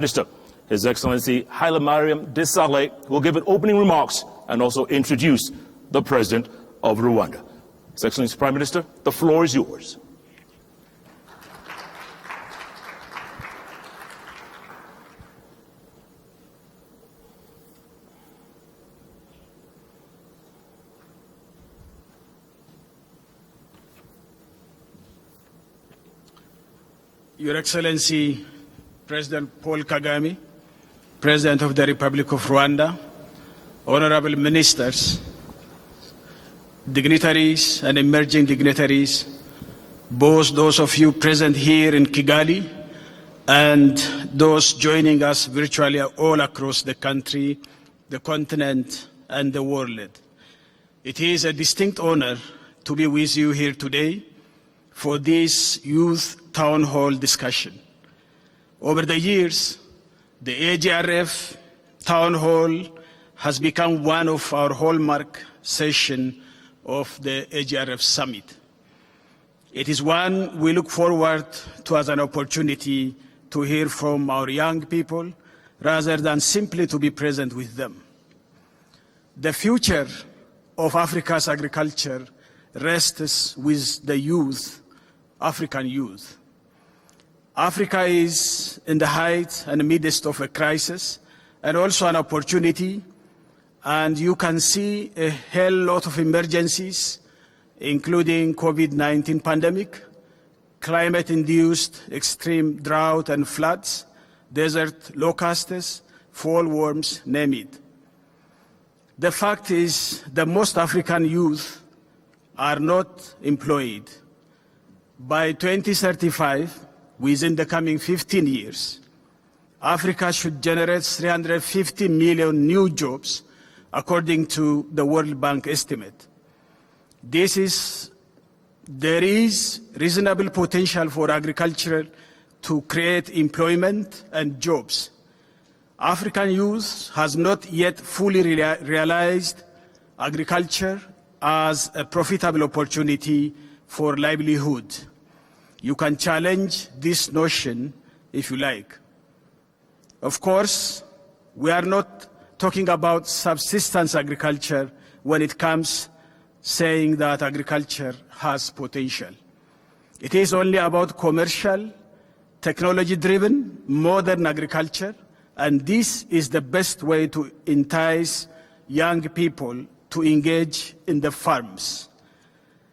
Minister, His Excellency Haile Mariam Desalegn, will give opening remarks and also introduce the President of Rwanda. His Excellency Prime Minister, the floor is yours. Your Excellency, President Paul Kagame, President of the Republic of Rwanda, honorable ministers, dignitaries and emerging dignitaries, both those of you present here in Kigali and those joining us virtually all across the country, the continent, and the world. It is a distinct honor to be with you here today for this youth town hall discussion. Over the years, the AGRF town hall has become one of our hallmark sessions of the AGRF summit. It is one we look forward to as an opportunity to hear from our young people rather than simply to be present with them. The future of Africa's agriculture rests with the youth, African youth. Africa is in the height and midst of a crisis and also an opportunity, and you can see a hell lot of emergencies, including COVID-19 pandemic, climate-induced extreme drought and floods, desert locusts, fall worms, name it. The fact is that most African youth are not employed. By 2035, within the coming 15 years, Africa should generate 350 million new jobs, according to the World Bank estimate. There is reasonable potential for agriculture to create employment and jobs. African youth has not yet fully realized agriculture as a profitable opportunity for livelihood. You can challenge this notion if you like. Of course, we are not talking about subsistence agriculture when it comes saying that agriculture has potential. It is only about commercial, technology-driven, modern agriculture, and this is the best way to entice young people to engage in the farms.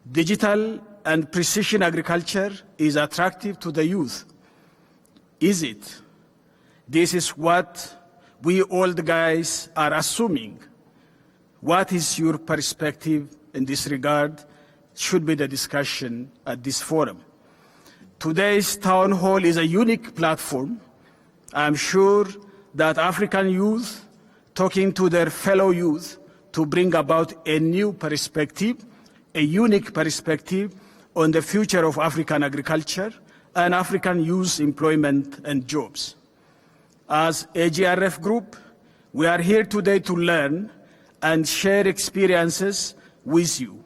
Digital and precision agriculture is attractive to the youth. Is it? This is what we old guys are assuming. What is your perspective in this regard should be the discussion at this forum. Today's town hall is a unique platform. I'm sure that African youth talking to their fellow youth to bring about a new perspective, a unique perspective on the future of African agriculture and African youth employment and jobs. As AGRF Group, we are here today to learn and share experiences with you,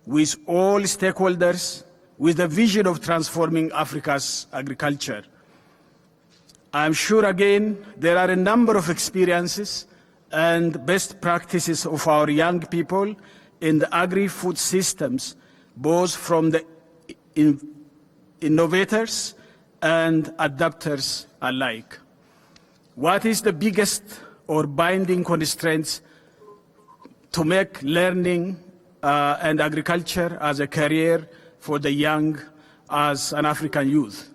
with all stakeholders, with the vision of transforming Africa's agriculture. I'm sure, again, there are a number of experiences and best practices of our young people in the agri-food systems, both from the innovators and adapters alike. What is the biggest or binding constraints to make learning and agriculture as a career for the young as an African youth?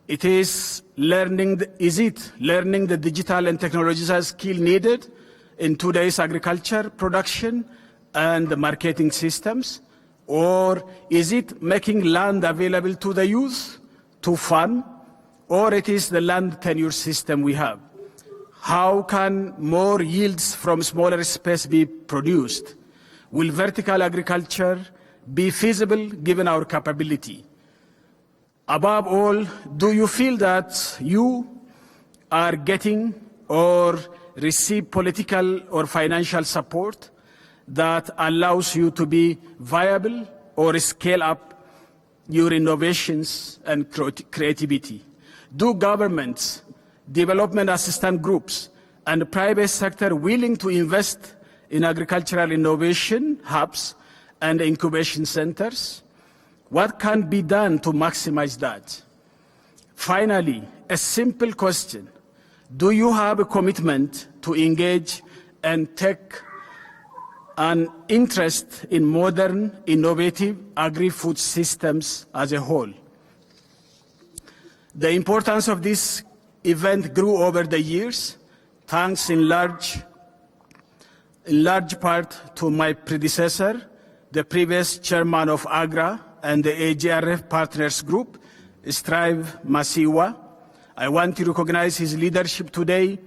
It is learning the digital and technological skill needed in today's agriculture production and the marketing systems? Or is it making land available to the youth to farm? Or it is the land tenure system we have? How can more yields from smaller space be produced? Will vertical agriculture be feasible given our capability? Above all, do you feel that you are getting or receive political or financial support that allows you to be viable or scale up your innovations and creativity? Do governments development assistance groups, and the private sector willing to invest in agricultural innovation hubs and incubation centers? What can be done to maximize that? Finally, a simple question. Do you have a commitment to engage and take an interest in modern, innovative agri-food systems as a whole? The importance of this event grew over the years, thanks in large part to my predecessor, the previous chairman of AGRA and the AGRF Partners Group, Strive Masiwa. I want to recognize his leadership today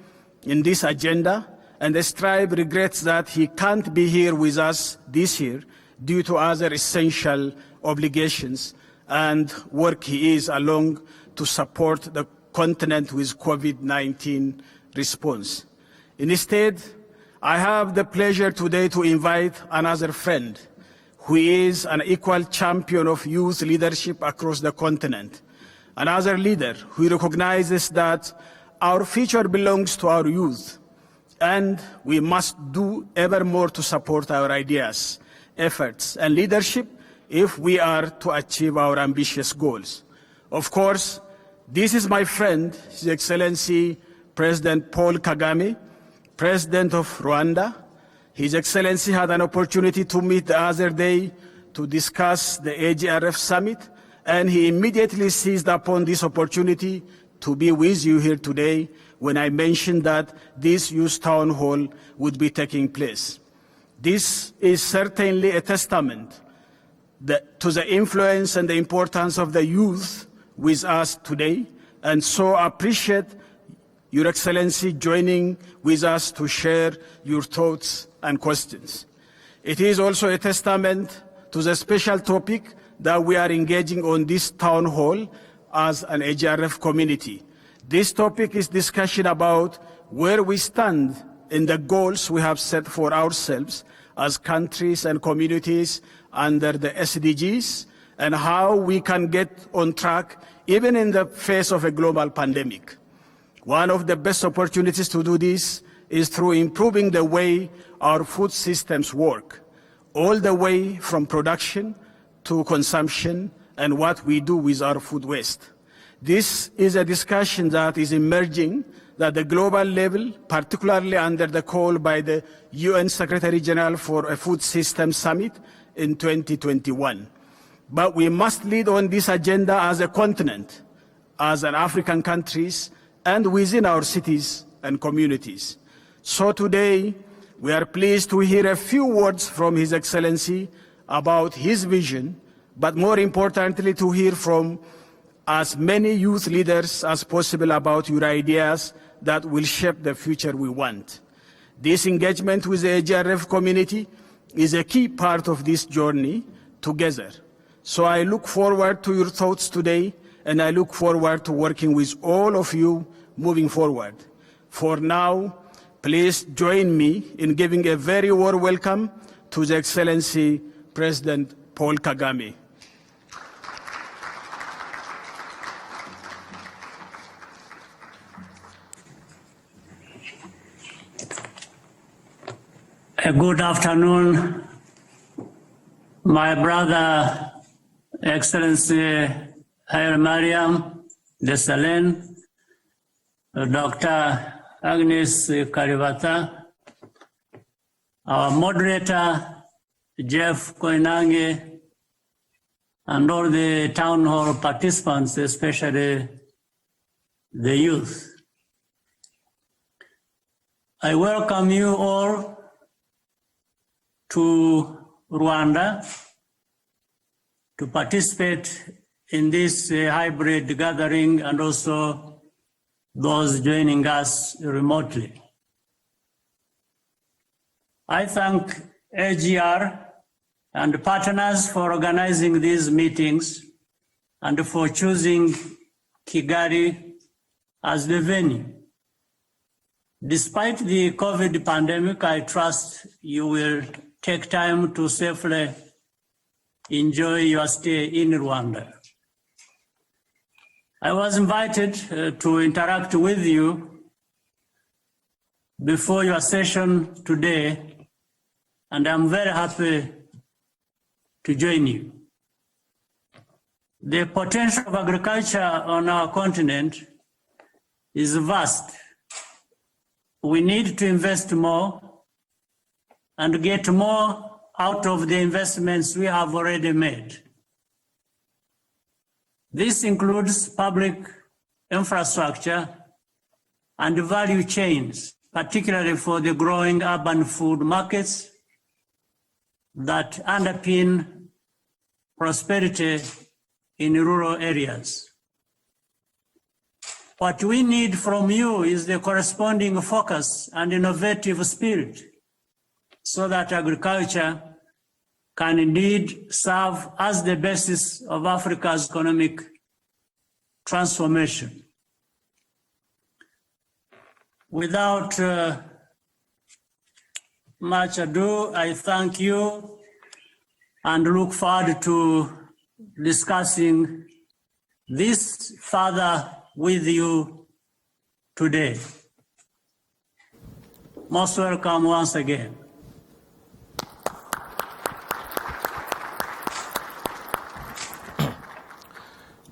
in this agenda, and Strive regrets that he can't be here with us this year due to other essential obligations and work he is along to support the continent with COVID-19 response. Instead, I have the pleasure today to invite another friend who is an equal champion of youth leadership across the continent, another leader who recognizes that our future belongs to our youth, and we must do ever more to support our ideas, efforts, and leadership if we are to achieve our ambitious goals. Of course, this is my friend, His Excellency President Paul Kagame, President of Rwanda. His Excellency had an opportunity to meet the other day to discuss the AGRF summit, and he immediately seized upon this opportunity to be with you here today when I mentioned that this youth town hall would be taking place. This is certainly a testament to the influence and the importance of the youth with us today, and so appreciate Your Excellency joining with us to share your thoughts and questions. It is also a testament to the special topic that we are engaging on this town hall as an AGRF community. This topic is discussion about where we stand in the goals we have set for ourselves as countries and communities under the SDGs, and how we can get on track even in the face of a global pandemic. One of the best opportunities to do this is through improving the way our food systems work, all the way from production to consumption and what we do with our food waste. This is a discussion that is emerging at the global level, particularly under the call by the UN Secretary General for a Food Systems Summit in 2021. But we must lead on this agenda as a continent, as an African countries, and within our cities and communities. So today, we are pleased to hear a few words from His Excellency about his vision, but more importantly, to hear from as many youth leaders as possible about your ideas that will shape the future we want. This engagement with the AGRF community is a key part of this journey together. So I look forward to your thoughts today, and I look forward to working with all of you moving forward. For now, please join me in giving a very warm welcome to His Excellency President Paul Kagame. Good afternoon, my brother, Excellency Haile Mariam Desalegn, Dr. Agnes Kalibata, our moderator, Jeff Koinange, and all the town hall participants, especially the youth. I welcome you all to Rwanda to participate in this hybrid gathering, and also those joining us remotely. I thank AGR and partners for organizing these meetings and for choosing Kigali as the venue. Despite the COVID pandemic, I trust you will take time to safely enjoy your stay in Rwanda. I was invited to interact with you before your session today, and I'm very happy to join you. The potential of agriculture on our continent is vast. We need to invest more and get more out of the investments we have already made. This includes public infrastructure and value chains, particularly for the growing urban food markets that underpin prosperity in rural areas. What we need from you is the corresponding focus and innovative spirit so that agriculture can indeed serve as the basis of Africa's economic transformation. Without much ado, I thank you and look forward to discussing this further with you today. Most welcome once again.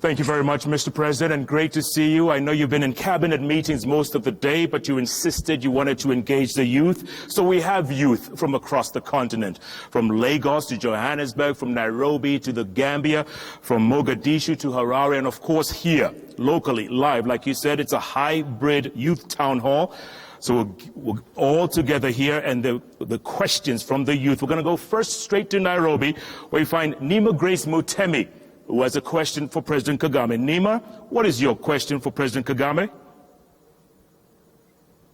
Thank you very much, Mr. President, and great to see you. I know you've been in cabinet meetings most of the day, but you insisted you wanted to engage the youth. So we have youth from across the continent, from Lagos to Johannesburg, from Nairobi to the Gambia, from Mogadishu to Harare, and of course here, locally, live. Like you said, it's a hybrid youth town hall. So we're all together here, and the questions from the youth. We're going to go first straight to Nairobi, where you find Nima Grace Mutemi, who has a question for President Kagame. Nima, what is your question for President Kagame?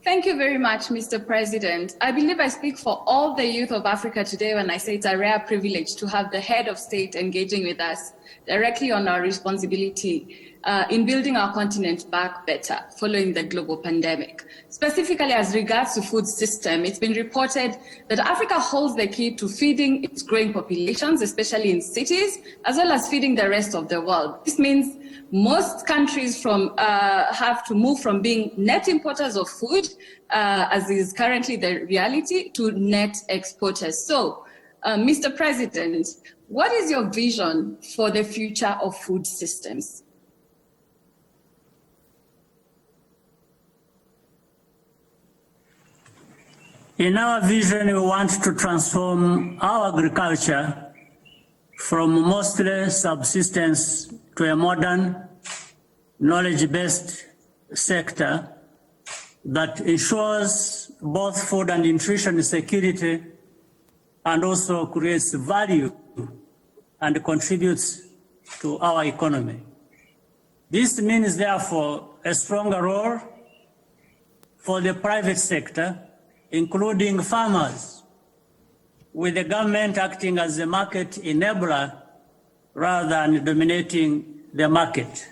Thank you very much, Mr. President. I believe I speak for all the youth of Africa today when I say it's a rare privilege to have the head of state engaging with us directly on our responsibility in building our continent back better following the global pandemic. Specifically as regards to food system, it's been reported that Africa holds the key to feeding its growing populations, especially in cities, as well as feeding the rest of the world. This means most countries have to move from being net importers of food, as is currently the reality, to net exporters. So, Mr. President, what is your vision for the future of food systems? In our vision, we want to transform our agriculture from mostly subsistence to a modern, knowledge-based sector that ensures both food and nutrition security and also creates value and contributes to our economy. This means, therefore, a stronger role for the private sector, including farmers, with the government acting as a market enabler rather than dominating the market.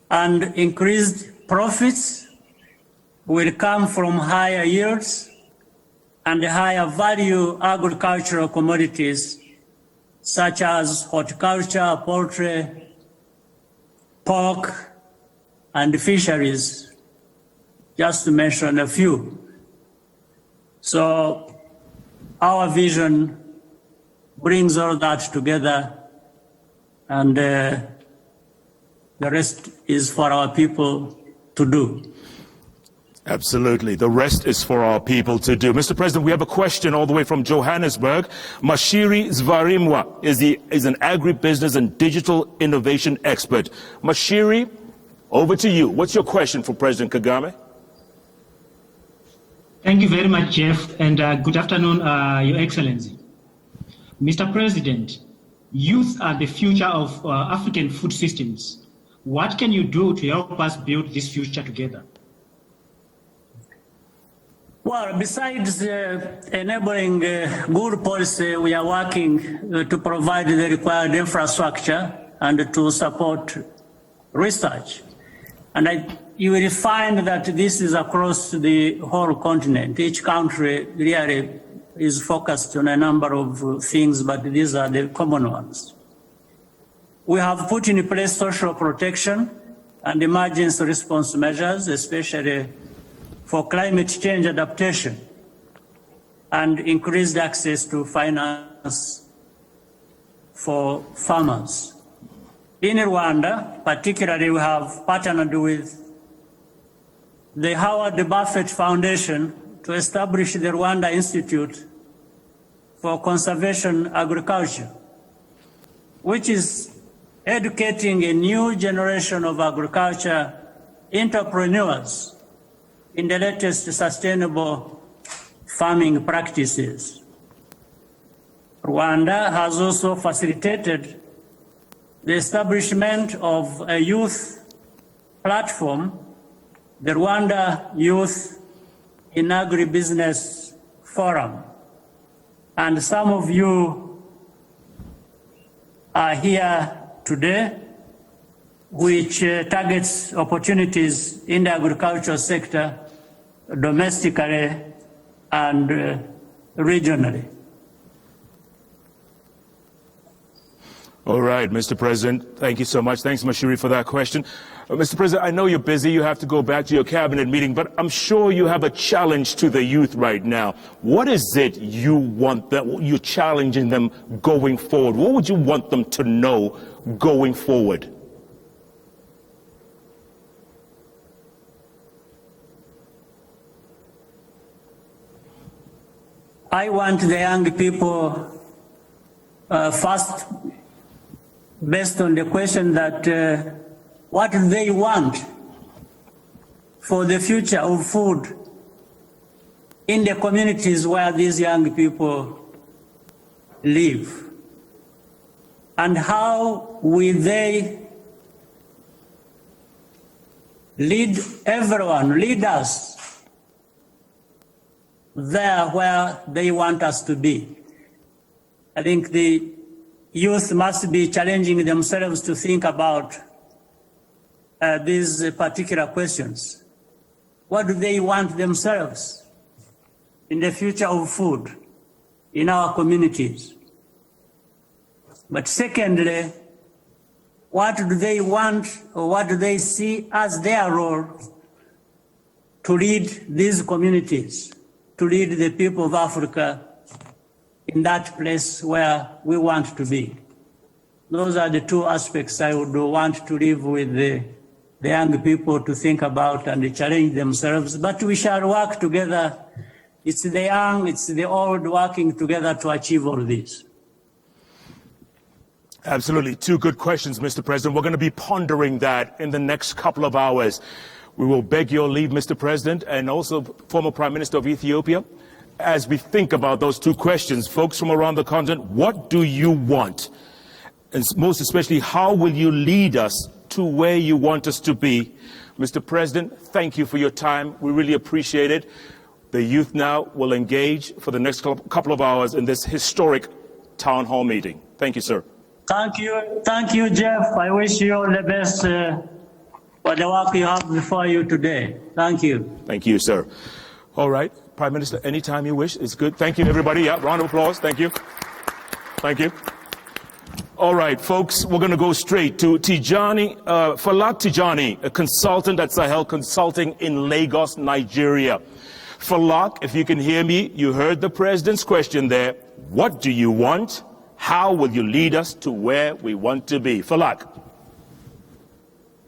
And increased profits will come from higher yields and higher value agricultural commodities such as horticulture, poultry, pork, and fisheries, just to mention a few. So our vision brings all that together, and the rest is for our people to do. Absolutely. The rest is for our people to do. Mr. President, we have a question all the way from Johannesburg. Mashiri Zvarimwa is an agribusiness and digital innovation expert. Mashiri, over to you. What's your question for President Kagame? Thank you very much, Jeff, and good afternoon, Your Excellency. Mr. President, youth are the future of African food systems. What can you do to help us build this future together? Well, besides enabling good policy, we are working to provide the required infrastructure and to support research. And you will find that this is across the whole continent. Each country really is focused on a number of things, but these are the common ones. We have put in place social protection and emergency response measures, especially for climate change adaptation, and increased access to finance for farmers. In Rwanda, particularly, we have partnered with the Howard Buffett Foundation to establish the Rwanda Institute for Conservation Agriculture, which is educating a new generation of agriculture entrepreneurs in the latest sustainable farming practices. Rwanda has also facilitated the establishment of a youth platform, the Rwanda Youth in Agribusiness Forum. And some of you are here today, which targets opportunities in the agricultural sector domestically and regionally. All right, Mr. President, thank you so much. Thanks, Mashiri, for that question. Mr. President, I know you're busy. You have to go back to your cabinet meeting, but I'm sure you have a challenge to the youth right now. What is it you want that you're challenging them going forward? What would you want them to know going forward? I want the young people, first, based on the question that what do they want for the future of food in the communities where these young people live? And how will they lead everyone, lead us there where they want us to be? I think the youth must be challenging themselves to think about these particular questions. What do they want themselves in the future of food in our communities? But secondly, what do they want, or what do they see as their role to lead these communities, to lead the people of Africa in that place where we want to be? Those are the two aspects I would want to leave with the young people to think about and challenge themselves. But we shall work together. It's the young, it's the old working together to achieve all this. Absolutely. Two good questions, Mr. President. We're going to be pondering that in the next couple of hours. We will beg your leave, Mr. President, and also former Prime Minister of Ethiopia, as we think about those two questions. Folks from around the continent, what do you want? And most especially, how will you lead us to where you want us to be? Mr. President, thank you for your time. We really appreciate it. The youth now will engage for the next couple of hours in this historic town hall meeting. Thank you, sir. Thank you, Jeff. I wish you all the best for the work you have before you today. Thank you. Thank you, sir. All right, Prime Minister, anytime you wish. It's good. Thank you, everybody. Yeah, round of applause. Thank you. Thank you. All right, folks, we're going to go straight to Tijani, Falak Tijani, a consultant at Sahel Consulting in Lagos, Nigeria. Falak, if you can hear me, you heard the president's question there. What do you want? How will you lead us to where we want to be? Falak.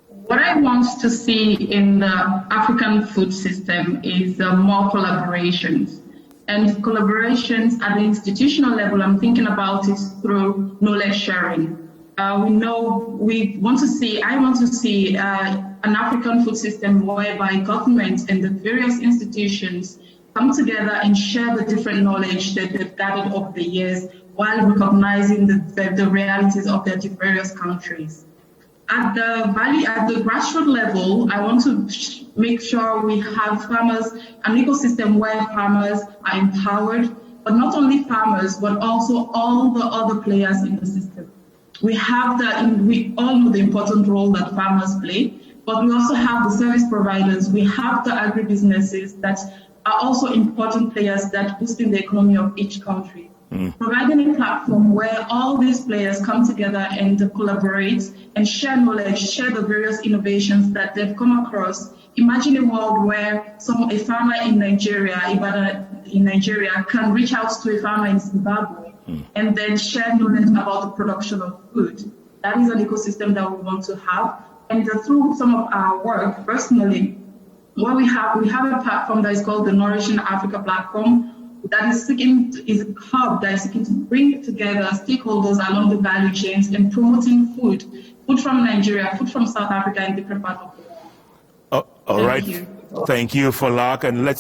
What I want to see in the African food system is more collaborations. And collaborations at the institutional level, I'm thinking about is through knowledge sharing. I want to see an African food system whereby government and the various institutions come together and share the different knowledge that they've gathered over the years while recognizing the realities of their various countries. At the grassroots level, I want to make sure we have farmers, an ecosystem where farmers are empowered, but not only farmers, but also all the other players in the system. We all know the important role that farmers play, but we also have the service providers, we have the agribusinesses that are also important players that boosting the economy of each country. providing a platform where all these players come together and collaborate and share knowledge, share the various innovations that they've come across. Imagine a world where a farmer in Nigeria, can reach out to a farmer in Zimbabwe and then share knowledge about the production of food. That is an ecosystem that we want to have. And through some of our work, personally, what we have a platform that is called the Nourishing Africa platform, that is a hub that is seeking to bring together stakeholders along the value chains and promoting food from Nigeria, food from South Africa, and different parts of the world. All right. Thank you, Falak. And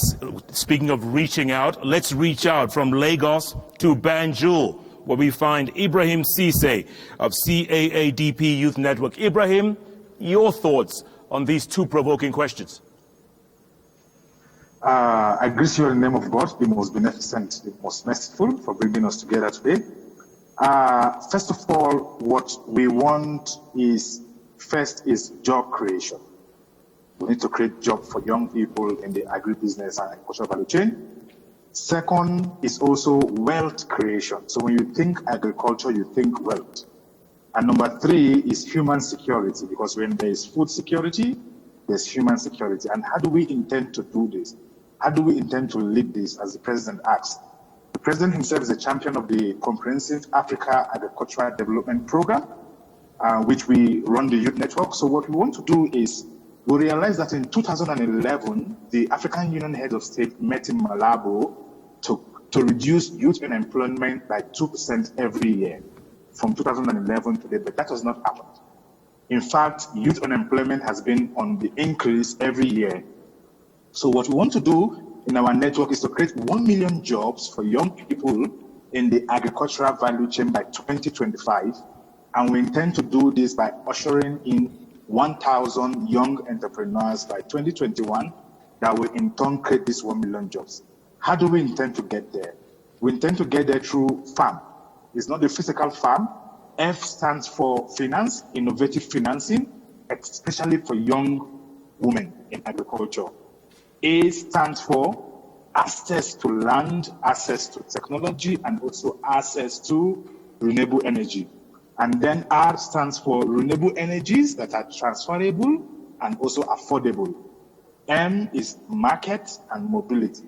speaking of reaching out, let's reach out from Lagos to Banjul, where we find Ibrahim Cisse of CAADP Youth Network. Ibrahim, your thoughts on these two provoking questions? I greet you in the name of God, the most beneficent, the most merciful, for bringing us together today. First of all, what we want is job creation. We need to create jobs for young people in the agribusiness and agricultural value chain. Second is also wealth creation. So when you think agriculture, you think wealth. And number three is human security, because when there is food security, there's human security. And how do we intend to do this? How do we intend to lead this, as the president asked? The president himself is a champion of the Comprehensive Africa Agricultural Development Program, which we run the youth network. So what we want to do is, we realized that in 2011, the African Union Head of State met in Malabo to reduce youth unemployment by 2% every year from 2011 to date, but that has not happened. In fact, youth unemployment has been on the increase every year. So what we want to do in our network is to create 1 million jobs for young people in the agricultural value chain by 2025. And we intend to do this by ushering in 1,000 young entrepreneurs by 2021 that will in turn create these 1 million jobs. How do we intend to get there? We intend to get there through farm. It's not the physical farm. F stands for finance, innovative financing, especially for young women in agriculture. A stands for access to land, access to technology, and also access to renewable energy. And then R stands for renewable energies that are transferable and also affordable. M is market and mobility.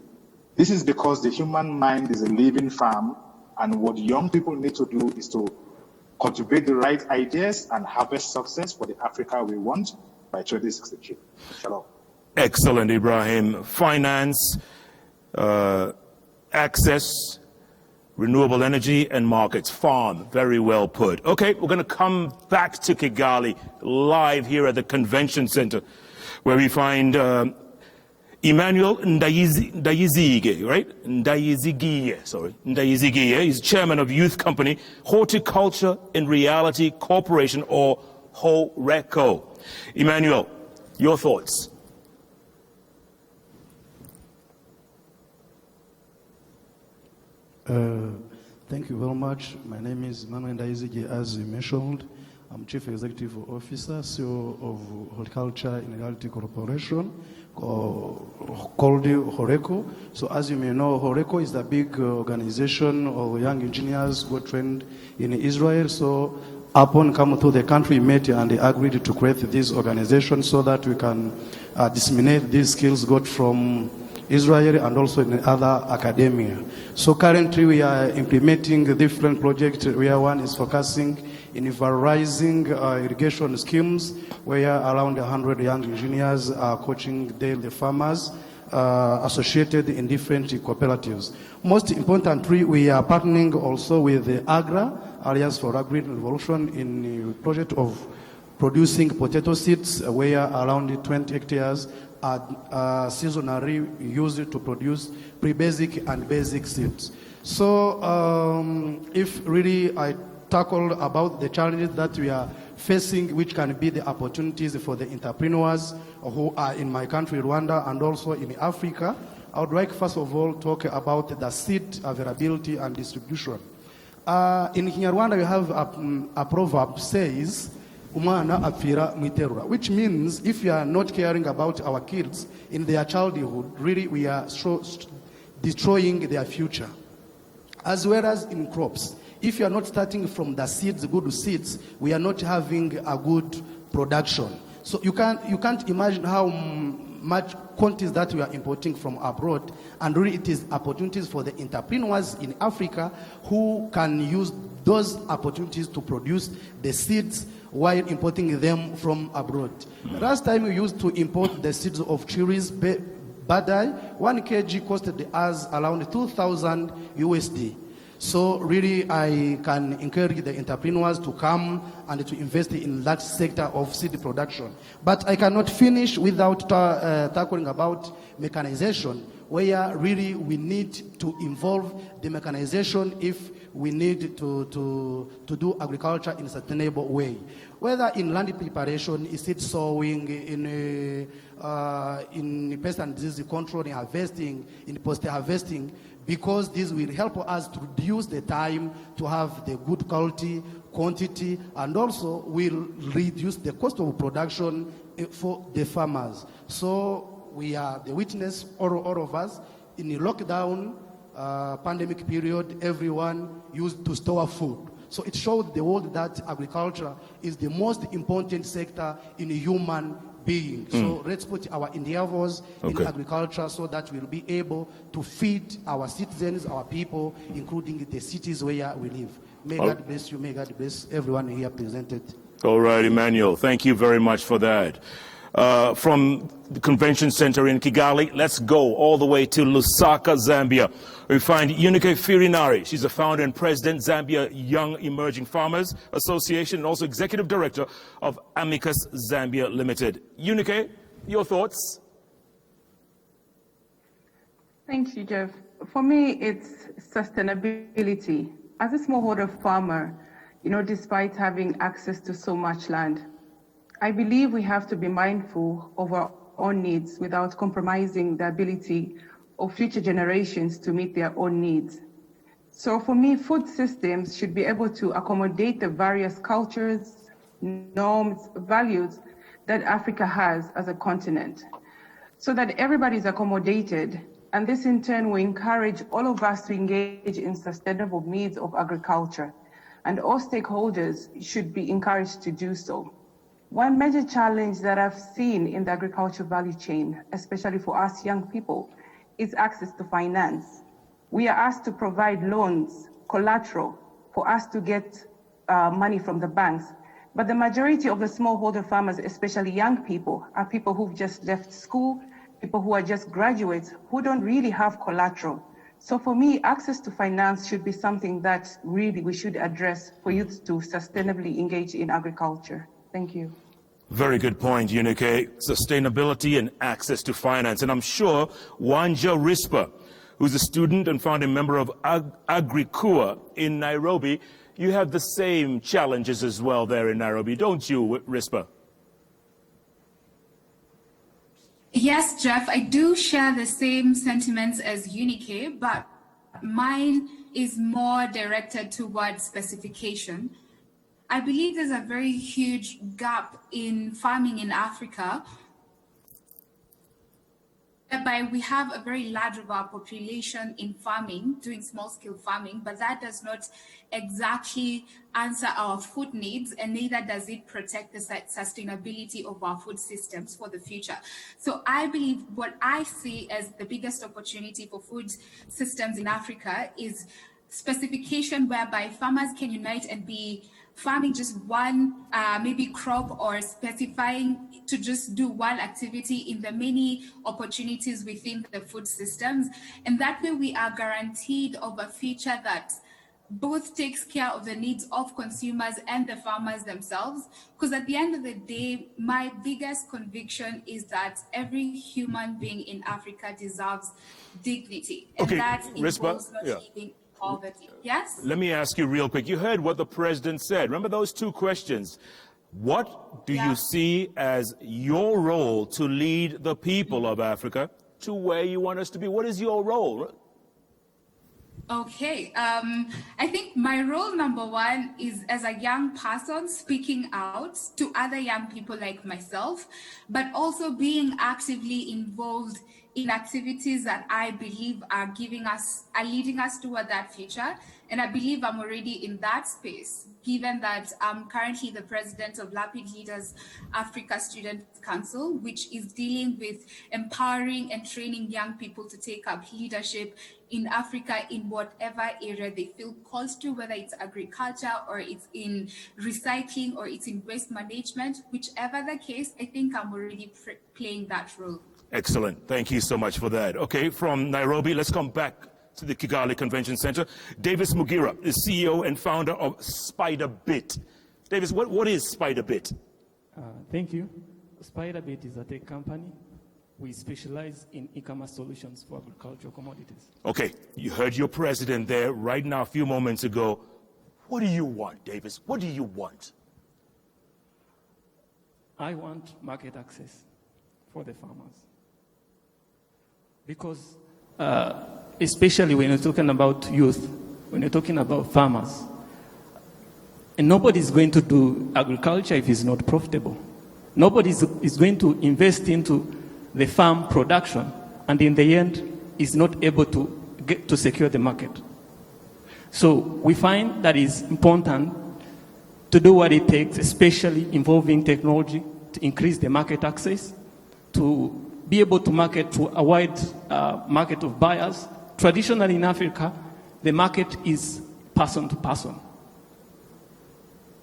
This is because the human mind is a living farm, and what young people need to do is to cultivate the right ideas and harvest success for the Africa we want by 2063. Shalom. Excellent, Ibrahim. Finance, access, renewable energy, and markets. Farm, very well put. Okay, we're going to come back to Kigali, live here at the Convention Center, where we find Emmanuel Ndayizige, right? Ndayizige. He's chairman of youth company Horticulture in Reality Corporation, or HORECO. Emmanuel, your thoughts? Thank you very much. My name is Emmanuel Ndayizige, as you mentioned. I'm Chief Executive Officer, CEO of Horticulture in Reality Corporation, called HORECO. So as you may know, HORECO is a big organization of young engineers who trained in Israel. So upon coming to the country, we met and they agreed to create this organization so that we can disseminate these skills got from Israel and also in other academia. So currently we are implementing different projects where one is focusing in valorizing irrigation schemes where around 100 young engineers are coaching the farmers associated in different cooperatives. Most importantly, we are partnering also with the AGRA, Alliance for Agri Revolution, in the project of producing potato seeds where around 20 hectares are seasonally used to produce pre-basic and basic seeds. So if really I tackle about the challenges that we are facing, which can be the opportunities for the entrepreneurs who are in my country, Rwanda, and also in Africa, I would like first of all talk about the seed availability and distribution. In Rwanda, we have a proverb says, umwana apfira mwiterura, which means if you are not caring about our kids in their childhood, really we are destroying their future. as well as in crops. If you are not starting from the seeds, good seeds, we are not having a good production. So you can't imagine how much quantities that we are importing from abroad, and really it is opportunities for the entrepreneurs in Africa who can use those opportunities to produce the seeds while importing them from abroad. Last time we used to import the seeds of cherries, badai, 1 kg costed us around 2,000 USD. So really I can encourage the entrepreneurs to come and to invest in that sector of seed production. But I cannot finish without talking about mechanization, where really we need to involve the mechanization if we need to do agriculture in a sustainable way. Whether in land preparation, in seed sowing, in pest and disease control, in harvesting, in post-harvesting, because this will help us to reduce the time to have the good quality, quantity, and also will reduce the cost of production for the farmers. So we are the witness, all of us, in the lockdown pandemic period, everyone used to store food. So it showed the world that agriculture is the most important sector in human being. So let's put our endeavors in agriculture so that we'll be able to feed our citizens, our people, including the cities where we live. May God bless you. May God bless everyone here presented. All right, Emmanuel, thank you very much for that. From the convention center in Kigali, let's go all the way to Lusaka, Zambia. We find Unike Firinari. She's the founder and president, Zambia Young Emerging Farmers Association, and also executive director of Amicus Zambia Limited. Unike, your thoughts? Thank you, Jeff. For me, it's sustainability. As a smallholder farmer, despite having access to so much land, I believe we have to be mindful of our own needs without compromising the ability of future generations to meet their own needs. So for me, food systems should be able to accommodate the various cultures, norms, values that Africa has as a continent, so that everybody is accommodated. And this in turn will encourage all of us to engage in sustainable needs of agriculture. And all stakeholders should be encouraged to do so. One major challenge that I've seen in the agriculture value chain, especially for us young people, is access to finance. We are asked to provide loans, collateral, for us to get money from the banks. But the majority of the smallholder farmers, especially young people, are people who've just left school, people who are just graduates, who don't really have collateral. So for me, access to finance should be something that really we should address for youth to sustainably engage in agriculture. Thank you. Very good point, Unike. Sustainability and access to finance. And I'm sure Wanja Rispa, who's a student and founding member of AGRF in Nairobi, you have the same challenges as well there in Nairobi, don't you, Rispa? Yes, Jeff, I do share the same sentiments as Unike, but mine is more directed towards specification. I believe there's a very huge gap in farming in Africa, whereby we have a very large of our population in farming, doing small-scale farming, but that does not exactly answer our food needs, and neither does it protect the sustainability of our food systems for the future. So I believe what I see as the biggest opportunity for food systems in Africa is specification, whereby farmers can unite and be farming just one maybe crop, or specifying to just do one activity in the many opportunities within the food systems. And that way we are guaranteed of a future that both takes care of the needs of consumers and the farmers themselves. Because at the end of the day, my biggest conviction is that every human being in Africa deserves dignity. And that involves not living poverty. Yes? Let me ask you real quick. You heard what the president said. Remember those two questions. What do you see as your role to lead the people of Africa to where you want us to be? What is your role? Okay, I think my role number one is as a young person speaking out to other young people like myself, but also being actively involved in activities that I believe are leading us toward that future. And I believe I'm already in that space, given that I'm currently the president of Lapid Leaders Africa Student Council, which is dealing with empowering and training young people to take up leadership in Africa in whatever area they feel called to, whether it's agriculture or it's in recycling or it's in waste management, whichever the case, I think I'm already playing that role. Excellent. Thank you so much for that. Okay, from Nairobi, let's come back to the Kigali Convention Center. Davis Mugira is CEO and founder of SpiderBit. Davis, what is SpiderBit? Thank you. SpiderBit is a tech company. We specialize in e-commerce solutions for agricultural commodities. Okay, you heard your president there right now a few moments ago. What do you want, Davis? What do you want? I want market access for the farmers. Because especially when you're talking about youth, when you're talking about farmers, and nobody's going to do agriculture if it's not profitable. Nobody is going to invest into the farm production, and in the end, is not able to get to secure the market. So we find that it's important to do what it takes, especially involving technology, to increase the market access, to be able to market to a wide market of buyers. Traditionally in Africa, the market is person to person.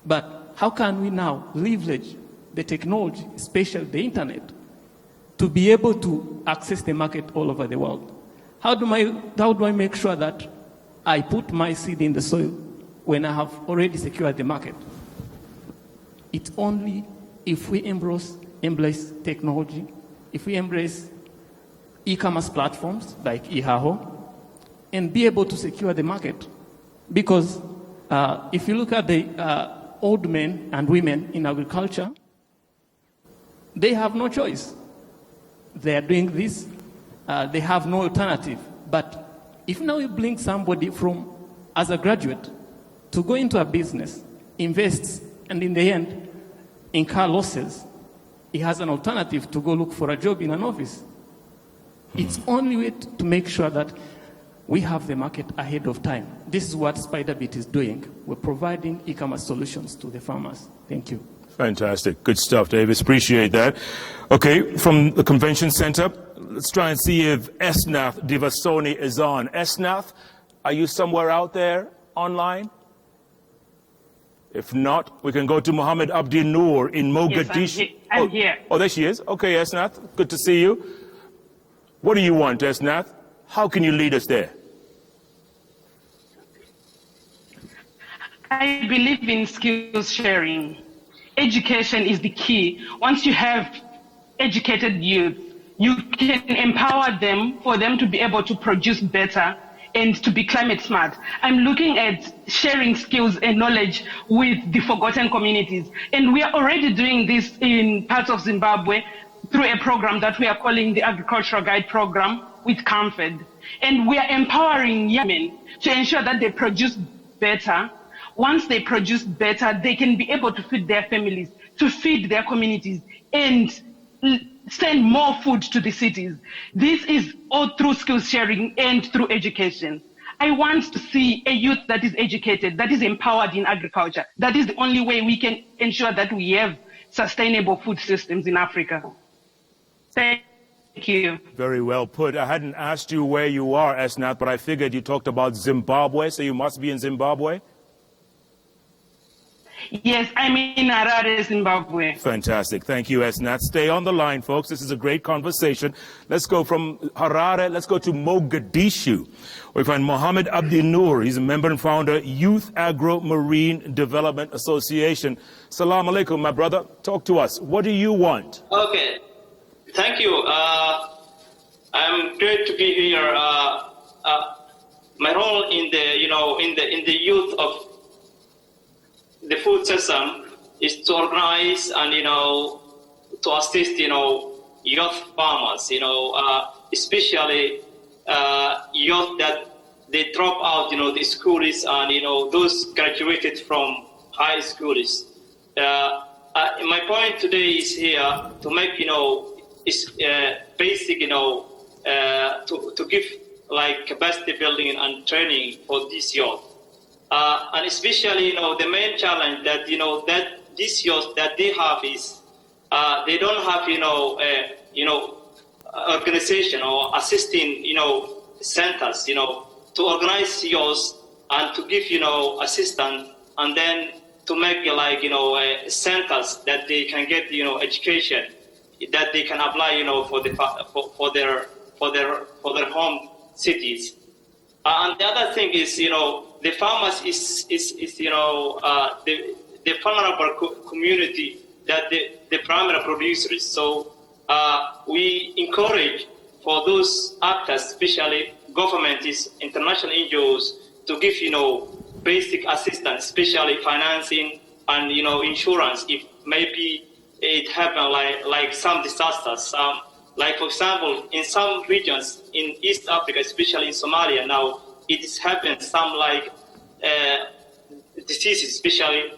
But how can we now leverage the technology, especially the internet, to be able to access the market all over the world? How do I make sure that I put my seed in the soil when I have already secured the market? It's only if we embrace technology, if we embrace e-commerce platforms like Ihaho, and be able to secure the market. Because if you look at the old men and women in agriculture, they have no choice. They are doing this, they have no alternative. But if now you bring somebody as a graduate to go into a business, invest, and in the end, incur losses, he has an alternative to go look for a job in an office. It's only way to make sure that we have the market ahead of time. This is what SpiderBit is doing. We're providing e-commerce solutions to the farmers. Thank you. Fantastic. Good stuff, Davis. Appreciate that. Okay, from the convention center, let's try and see if Esnath Divasoni is on. Esnath, are you somewhere out there online? If not, we can go to Mohammed Abdi Noor in Mogadishu. Yes, I'm here. Oh, there she is. Okay, Esnath, good to see you. What do you want, Esnath? How can you lead us there? I believe in skills sharing. Education is the key. Once you have educated youth, you can empower them for them to be able to produce better and to be climate smart. I'm looking at sharing skills and knowledge with the forgotten communities. And we are already doing this in parts of Zimbabwe through a program that we are calling the Agricultural Guide Program with CAMFED. And we are empowering young men to ensure that they produce better. Once they produce better, they can be able to feed their families, to feed their communities, and send more food to the cities. This is all through skills sharing and through education. I want to see a youth that is educated, that is empowered in agriculture. That is the only way we can ensure that we have sustainable food systems in Africa. Thank you. Very well put. I hadn't asked you where you are, Esnath, but I figured you talked about Zimbabwe, so you must be in Zimbabwe. Yes, I'm in Harare, Zimbabwe. Fantastic. Thank you, Esnath. Stay on the line, folks. This is a great conversation. Let's go from Harare. Let's go to Mogadishu. We find Mohammed Abdi Noor. He's a member and founder, Youth Agro-Marine Development Association. Salam alaikum, my brother. Talk to us. What do you want? Okay. Thank you. I'm great to be here. My role in the youth of the food system is to organize and to assist youth farmers, especially youth that they drop out, the schools and, those graduated from high schools. My point today is here to make, is basic, to give like capacity building and training for this youth. And especially, the main challenge that, that these youth that they have is they don't have, organization or assisting, centers, to organize youth and to give, assistance, and then to make like, centers that they can get, education, that they can apply, for their home cities. And the other thing is, the farmers is the vulnerable community that the primary producers. So we encourage for those actors, especially governments, international NGOs, to give, basic assistance, especially financing and, insurance if maybe it happened like some disasters. Like, for example, in some regions in East Africa, especially in Somalia now, it is happened some like diseases, especially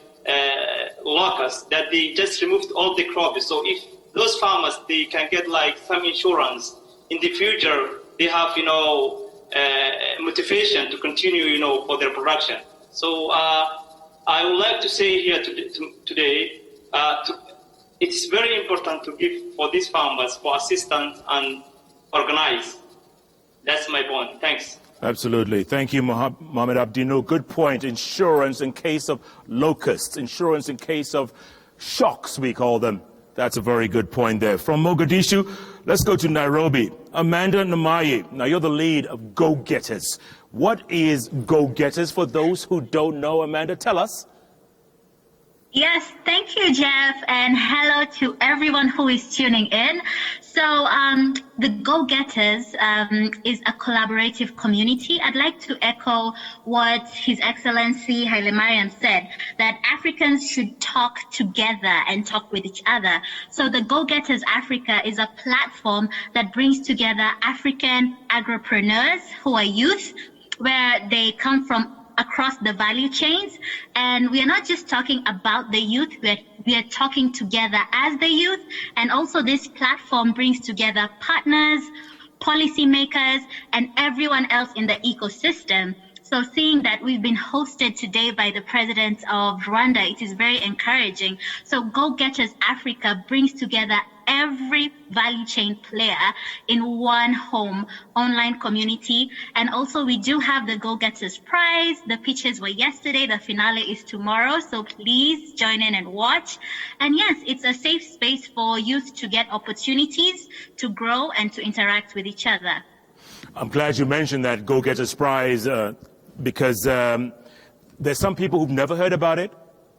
locusts, that they just removed all the crops. So if those farmers, they can get like some insurance, in the future, they have, motivation to continue, for their production. So I would like to say here today, it's very important to give for these farmers for assistance and organize. That's my point. Thanks. Absolutely. Thank you, Mohamed Abdino. Good point. Insurance in case of locusts, insurance in case of shocks, we call them. That's a very good point there. From Mogadishu, let's go to Nairobi. Amanda Namayi, now you're the lead of Go Getters. What is Go Getters for those who don't know? Amanda, tell us. Yes, thank you, Jeff, and hello to everyone who is tuning in. So the Go Getters is a collaborative community. I'd like to echo what His Excellency Haile Mariam said, that Africans should talk together and talk with each other. So the Go Getters Africa is a platform that brings together African agripreneurs who are youth, where they come from across the value chains. And we are not just talking about the youth, we are talking together as the youth. And also this platform brings together partners, policymakers, and everyone else in the ecosystem. So seeing that we've been hosted today by the president of Rwanda, it is very encouraging. So Go Getters Africa brings together every value chain player in one home online community. And also we do have the Go Getters Prize. The pitches were yesterday, the finale is tomorrow. So please join in and watch. And yes, it's a safe space for youth to get opportunities to grow and to interact with each other. I'm glad you mentioned that Go Getters Prize because there's some people who've never heard about it.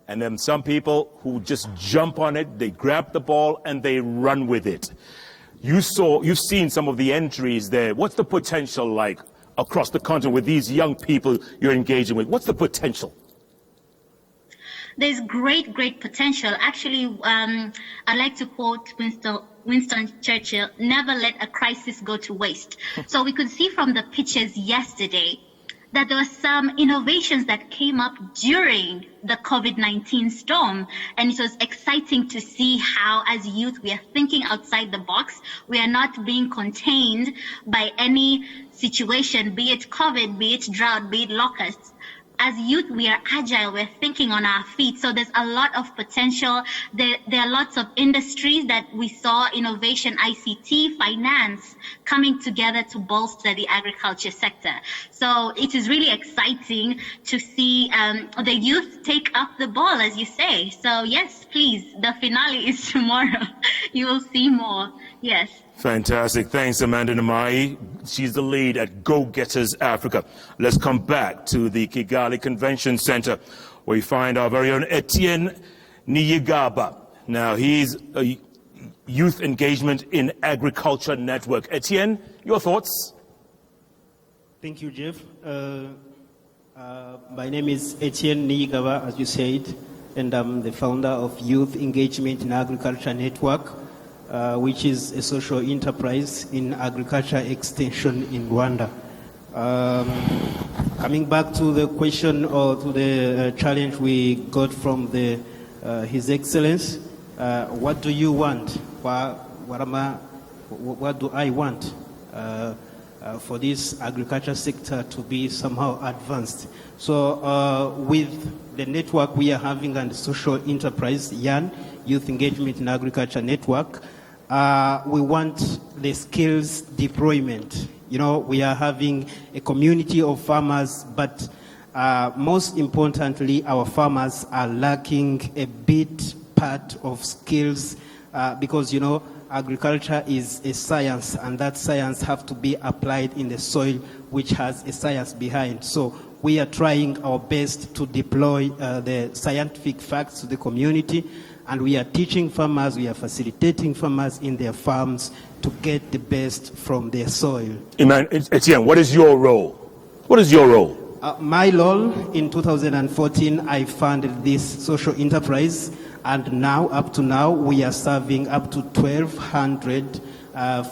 And then some people who just jump on it, they grab the ball and they run with it. You've seen some of the entries there. What's the potential like across the continent with these young people you're engaging with? What's the potential? There's great potential. Actually, I'd like to quote Winston Churchill, never let a crisis go to waste. So we could see from the pictures yesterday that there were some innovations that came up during the COVID-19 storm. And it was exciting to see how, as youth, we are thinking outside the box. We are not being contained by any situation, be it COVID, be it drought, be it locusts. As youth, we are agile, we're thinking on our feet. So there's a lot of potential. There are lots of industries that we saw, innovation, ICT, finance, coming together to bolster the agriculture sector. So it is really exciting to see the youth take up the ball, as you say. So yes, please, the finale is tomorrow. You will see more. Yes. Fantastic. Thanks, Amanda Namayi. She's the lead at Go Getters Africa. Let's come back to the Kigali Convention Center, where we find our very own Etienne Niyigaba. Now, he's a Youth Engagement in Agriculture Network. Etienne, your thoughts? Thank you, Jeff. My name is Etienne Niyigaba, as you said, and I'm the founder of Youth Engagement in Agriculture Network, which is a social enterprise in agriculture extension in Rwanda. Coming back to the question or to the challenge we got from His Excellency, what do you want? What do I want for this agriculture sector to be somehow advanced? So with the network we are having and social enterprise, YAN, Youth Engagement in Agriculture Network, we want the skills deployment. You know, we are having a community of farmers, but most importantly, our farmers are lacking a bit part of skills because, you know, agriculture is a science, and that science have to be applied in the soil, which has a science behind. So we are trying our best to deploy the scientific facts to the community, and we are teaching farmers, we are facilitating farmers in their farms to get the best from their soil. Etienne, what is your role? What is your role? My role in 2014, I founded this social enterprise, and now, up to now, we are serving up to 1,200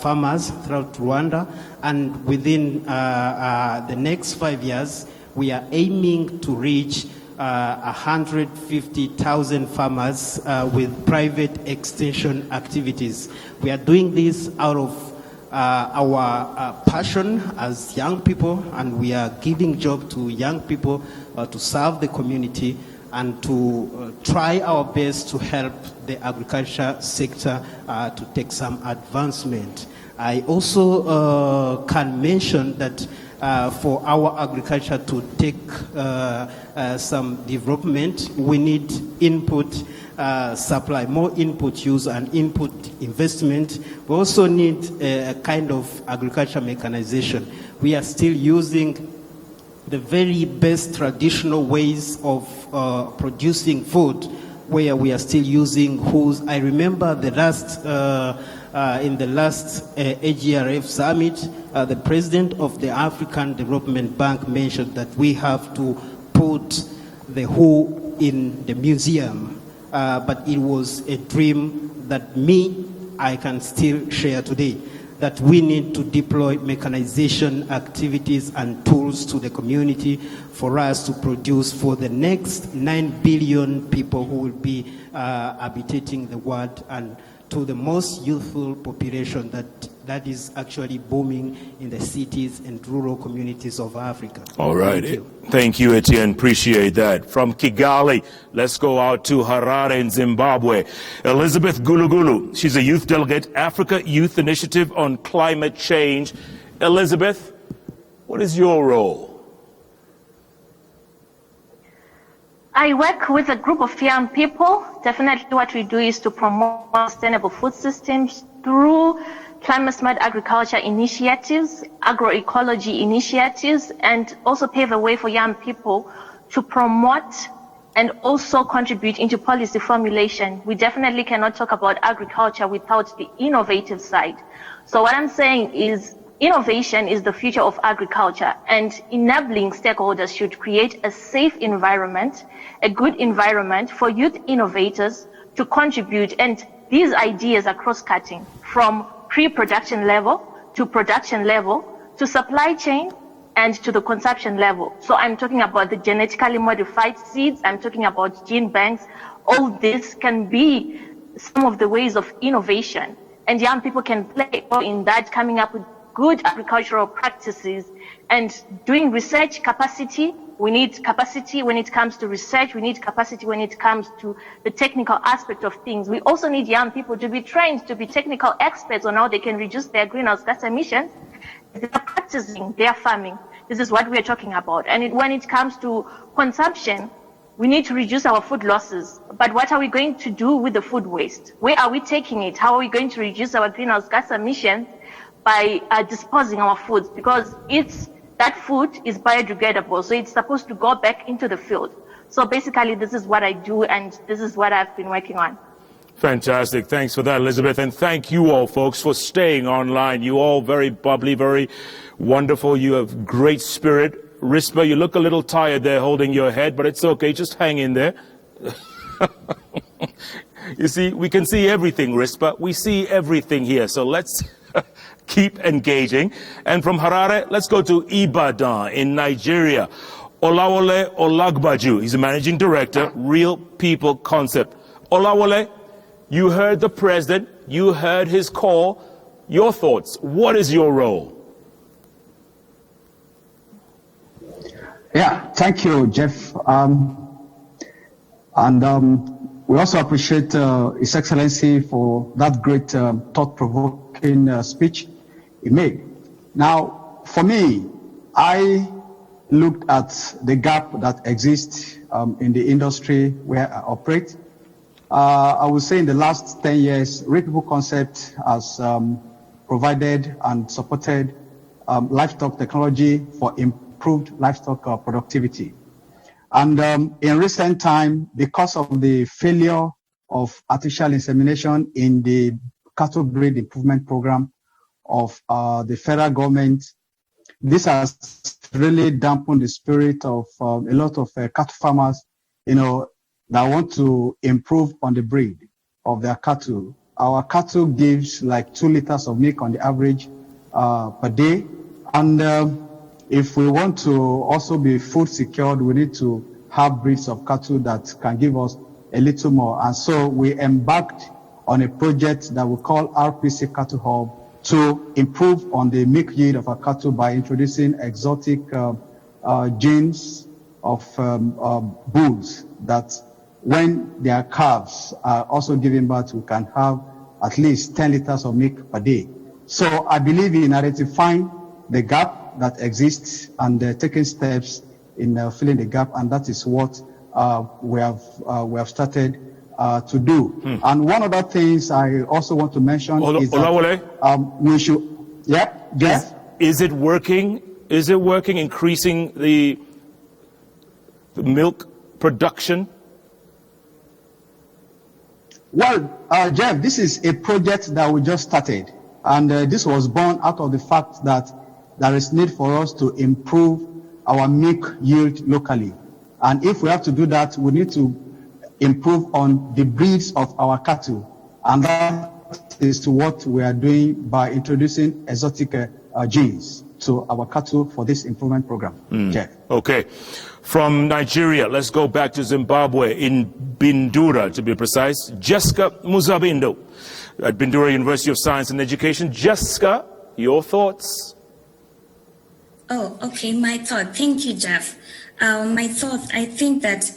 farmers throughout Rwanda, and within the next 5 years, we are aiming to reach 150,000 farmers with private extension activities. We are doing this out of our passion as young people, and we are giving job to young people to serve the community and to try our best to help the agriculture sector to take some advancement. I also can mention that for our agriculture to take some development, we need input supply, more input use and input investment. We also need a kind of agriculture mechanization. We are still using the very best traditional ways of producing food, where we are still using hoes. I remember the last in the last AGRF summit, the president of the African Development Bank mentioned that we have to put the hoe in the museum. But it was a dream that I can still share today, that we need to deploy mechanization activities and tools to the community for us to produce for the next 9 billion people who will be habitating the world, and to the most youthful population that is actually booming in the cities and rural communities of Africa. All right. Thank you, Etienne. Appreciate that. From Kigali, let's go out to Harare in Zimbabwe. Elizabeth Gulugulu. She's a youth delegate, Africa Youth Initiative on Climate Change. Elizabeth, what is your role? I work with a group of young people. Definitely what we do is to promote sustainable food systems through climate-smart agriculture initiatives, agroecology initiatives, and also pave the way for young people to promote and also contribute into policy formulation. We definitely cannot talk about agriculture without the innovative side. So what I'm saying is innovation is the future of agriculture, and enabling stakeholders should create a safe environment, a good environment for youth innovators to contribute. And these ideas are cross-cutting from pre-production level to production level to supply chain and to the consumption level. So I'm talking about the genetically modified seeds, I'm talking about gene banks. All this can be some of the ways of innovation, and young people can play in that, coming up with good agricultural practices and doing research capacity. We need capacity when it comes to research. We need capacity when it comes to the technical aspect of things. We also need young people to be trained to be technical experts on how they can reduce their greenhouse gas emissions. They are practicing their farming. This is what we are talking about. And when it comes to consumption, we need to reduce our food losses. But what are we going to do with the food waste? Where are we taking it? How are we going to reduce our greenhouse gas emissions by disposing our foods? Because that food is biodegradable, so it's supposed to go back into the field. So basically, this is what I do, and this is what I've been working on. Fantastic. Thanks for that, Elizabeth. And thank you all, folks, for staying online. You all very bubbly, very wonderful. You have great spirit. Rispa, you look a little tired there holding your head, but it's okay. Just hang in there. You see, we can see everything, Rispa. We see everything here. So let's Keep engaging. And from Harare, let's go to Ibadan in Nigeria. Olawole Olagbaju, he's the managing director, Real People Concept. Olawole, you heard the president, you heard his call. Your thoughts, what is your role? Yeah, thank you, Jeff. We also appreciate His Excellency for that great thought-provoking speech he made. Now, for me, I looked at the gap that exists in the industry where I operate. I would say in the last 10 years, Real People Concept has provided and supported livestock technology for improved livestock productivity. And in recent time, because of the failure of artificial insemination in the cattle breed improvement program of the federal government, this has really dampened the spirit of a lot of cattle farmers, that want to improve on the breed of their cattle. Our cattle gives like 2 liters of milk on the average per day. And if we want to also be food secured, we need to have breeds of cattle that can give us a little more. And so we embarked on a project that we call RPC Cattle Hub to improve on the milk yield of our cattle by introducing exotic genes of bulls that when their calves are also giving birth, we can have at least 10 liters of milk per day. So I believe in identifying the gap that exists and taking steps in filling the gap, and that is what we have started to do. And one of the things I also want to mention is that we should, Jeff? Is it working? Is it working, increasing the milk production? Well, Jeff, this is a project that we just started, and this was born out of the fact that there is need for us to improve our milk yield locally. And if we have to do that, we need to improve on the breeds of our cattle. And that is what we are doing by introducing exotic genes to our cattle for this improvement program. Jeff. Okay. From Nigeria, let's go back to Zimbabwe, in Bindura, to be precise. Jessica Muzabindo at Bindura University of Science and Education. Jessica, your thoughts? Oh, okay, my thought. Thank you, Jeff. My thought, I think that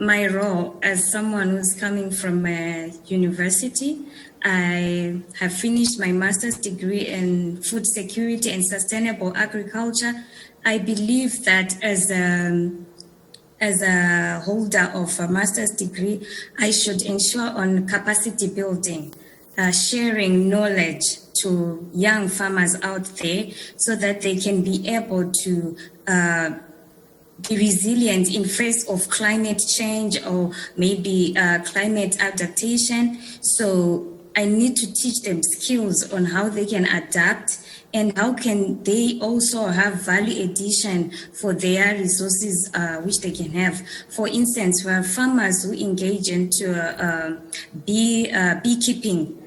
my role as someone who's coming from a university, I have finished my master's degree in food security and sustainable agriculture. I believe that as a holder of a master's degree, I should ensure on capacity building, sharing knowledge to young farmers out there so that they can be able to be resilient in face of climate change or maybe climate adaptation. So I need to teach them skills on how they can adapt and how can they also have value addition for their resources which they can have. For instance, we have farmers who engage into beekeeping.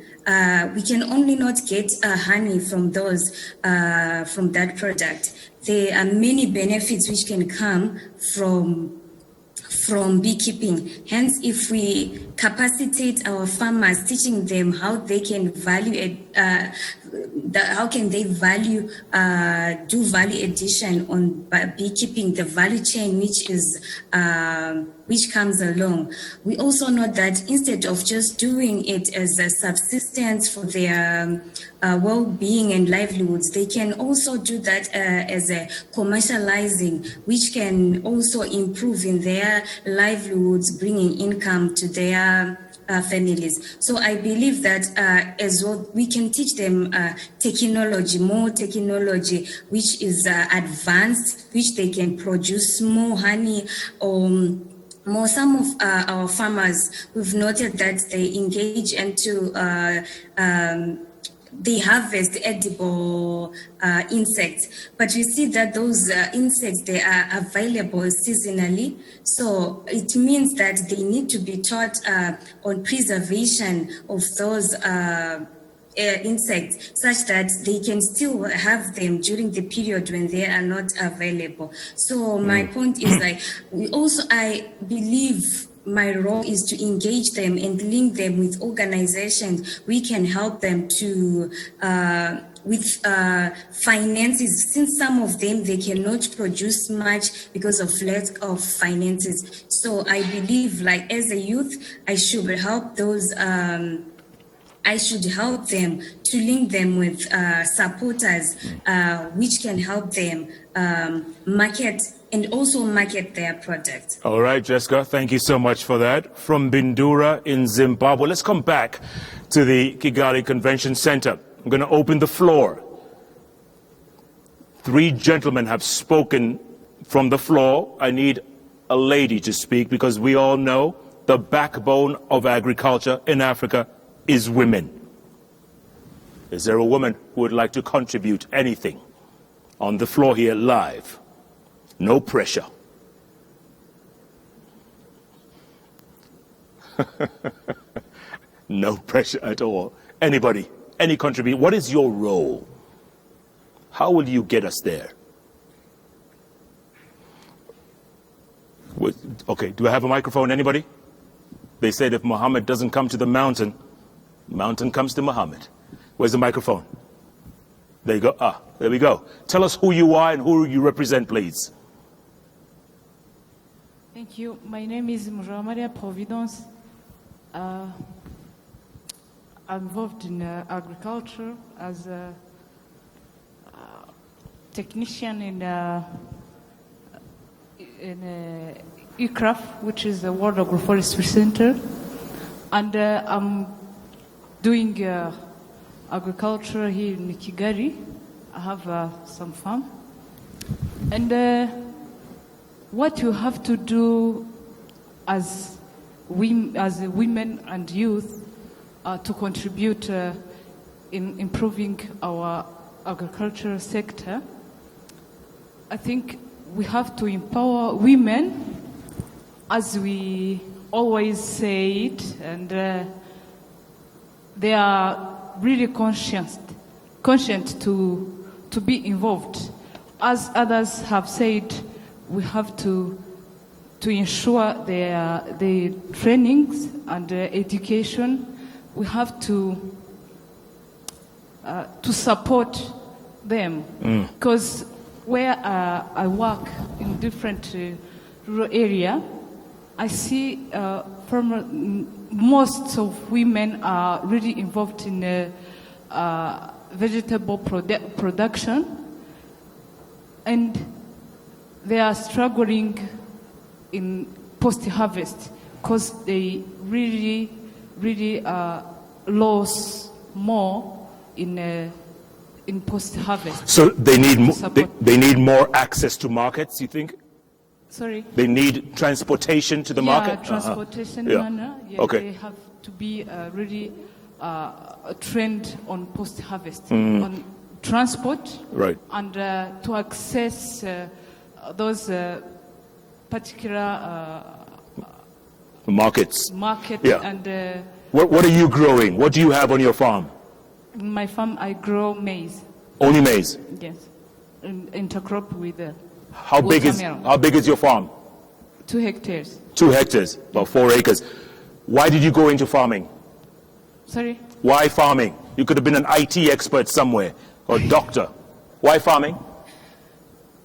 We can only not get honey from those from that product. There are many benefits which can come from beekeeping. Hence, if we capacitate our farmers, teaching them how they can value do value addition on beekeeping, the value chain which comes along. We also know that instead of just doing it as a subsistence for their well-being and livelihoods, they can also do that as a commercializing, which can also improve in their livelihoods, bringing income to their families. So I believe that as well, we can teach them more technology, which is advanced, which they can produce more honey or more. Some of our farmers, we've noted that they engage into they harvest edible insects, but you see that those insects, they are available seasonally. So it means that they need to be taught on preservation of those insects such that they can still have them during the period when they are not available. So my point is like, I believe my role is to engage them and link them with organizations. We can help them to with finances, since some of them, they cannot produce much because of lack of finances. So I believe, like, as a youth, I should help those, I should help them to link them with supporters, which can help them market and also market their product. All right, Jessica, thank you so much for that. From Bindura in Zimbabwe, let's come back to the Kigali Convention Center. I'm going to open the floor. 3 gentlemen have spoken from the floor. I need a lady to speak because we all know the backbone of agriculture in Africa is women. Is there a woman who would like to contribute anything? On the floor here, live. No pressure. No pressure at all. Anybody? Any contribution? What is your role? How will you get us there? Okay, do I have a microphone? Anybody? They said if Muhammad doesn't come to the mountain, mountain comes to Muhammad. Where's the microphone? There you go. Ah, there we go. Tell us who you are and who you represent, please. Thank you. My name is Maria Providence. I'm involved in agriculture as a technician in AGRF, which is the World Agroforestry Center, and I'm doing agriculture here in Kigali. I have some farm, and what you have to do as women and youth to contribute in improving our agricultural sector, I think we have to empower women, as we always say it, and they are really conscient to be involved. As others have said, we have to ensure their trainings and education. We have to support them, because where I work in different rural area, I see most of women are really involved in vegetable production, and they are struggling in post-harvest because they really lose more in post-harvest. So they need more access to markets, you think? Sorry? They need transportation to the market? Transportation manner. Yeah, okay. They have to be really trained on post-harvest, on transport, right, and to access those particular markets. Yeah. And what are you growing? What do you have on your farm? in my farm, I grow maize. Only maize? Yes, intercrop with how big is your farm? 2 hectares. 2 hectares, about 4 acres. Why did you go into farming? Sorry? Why farming? You could have been an IT expert somewhere or doctor. Why farming?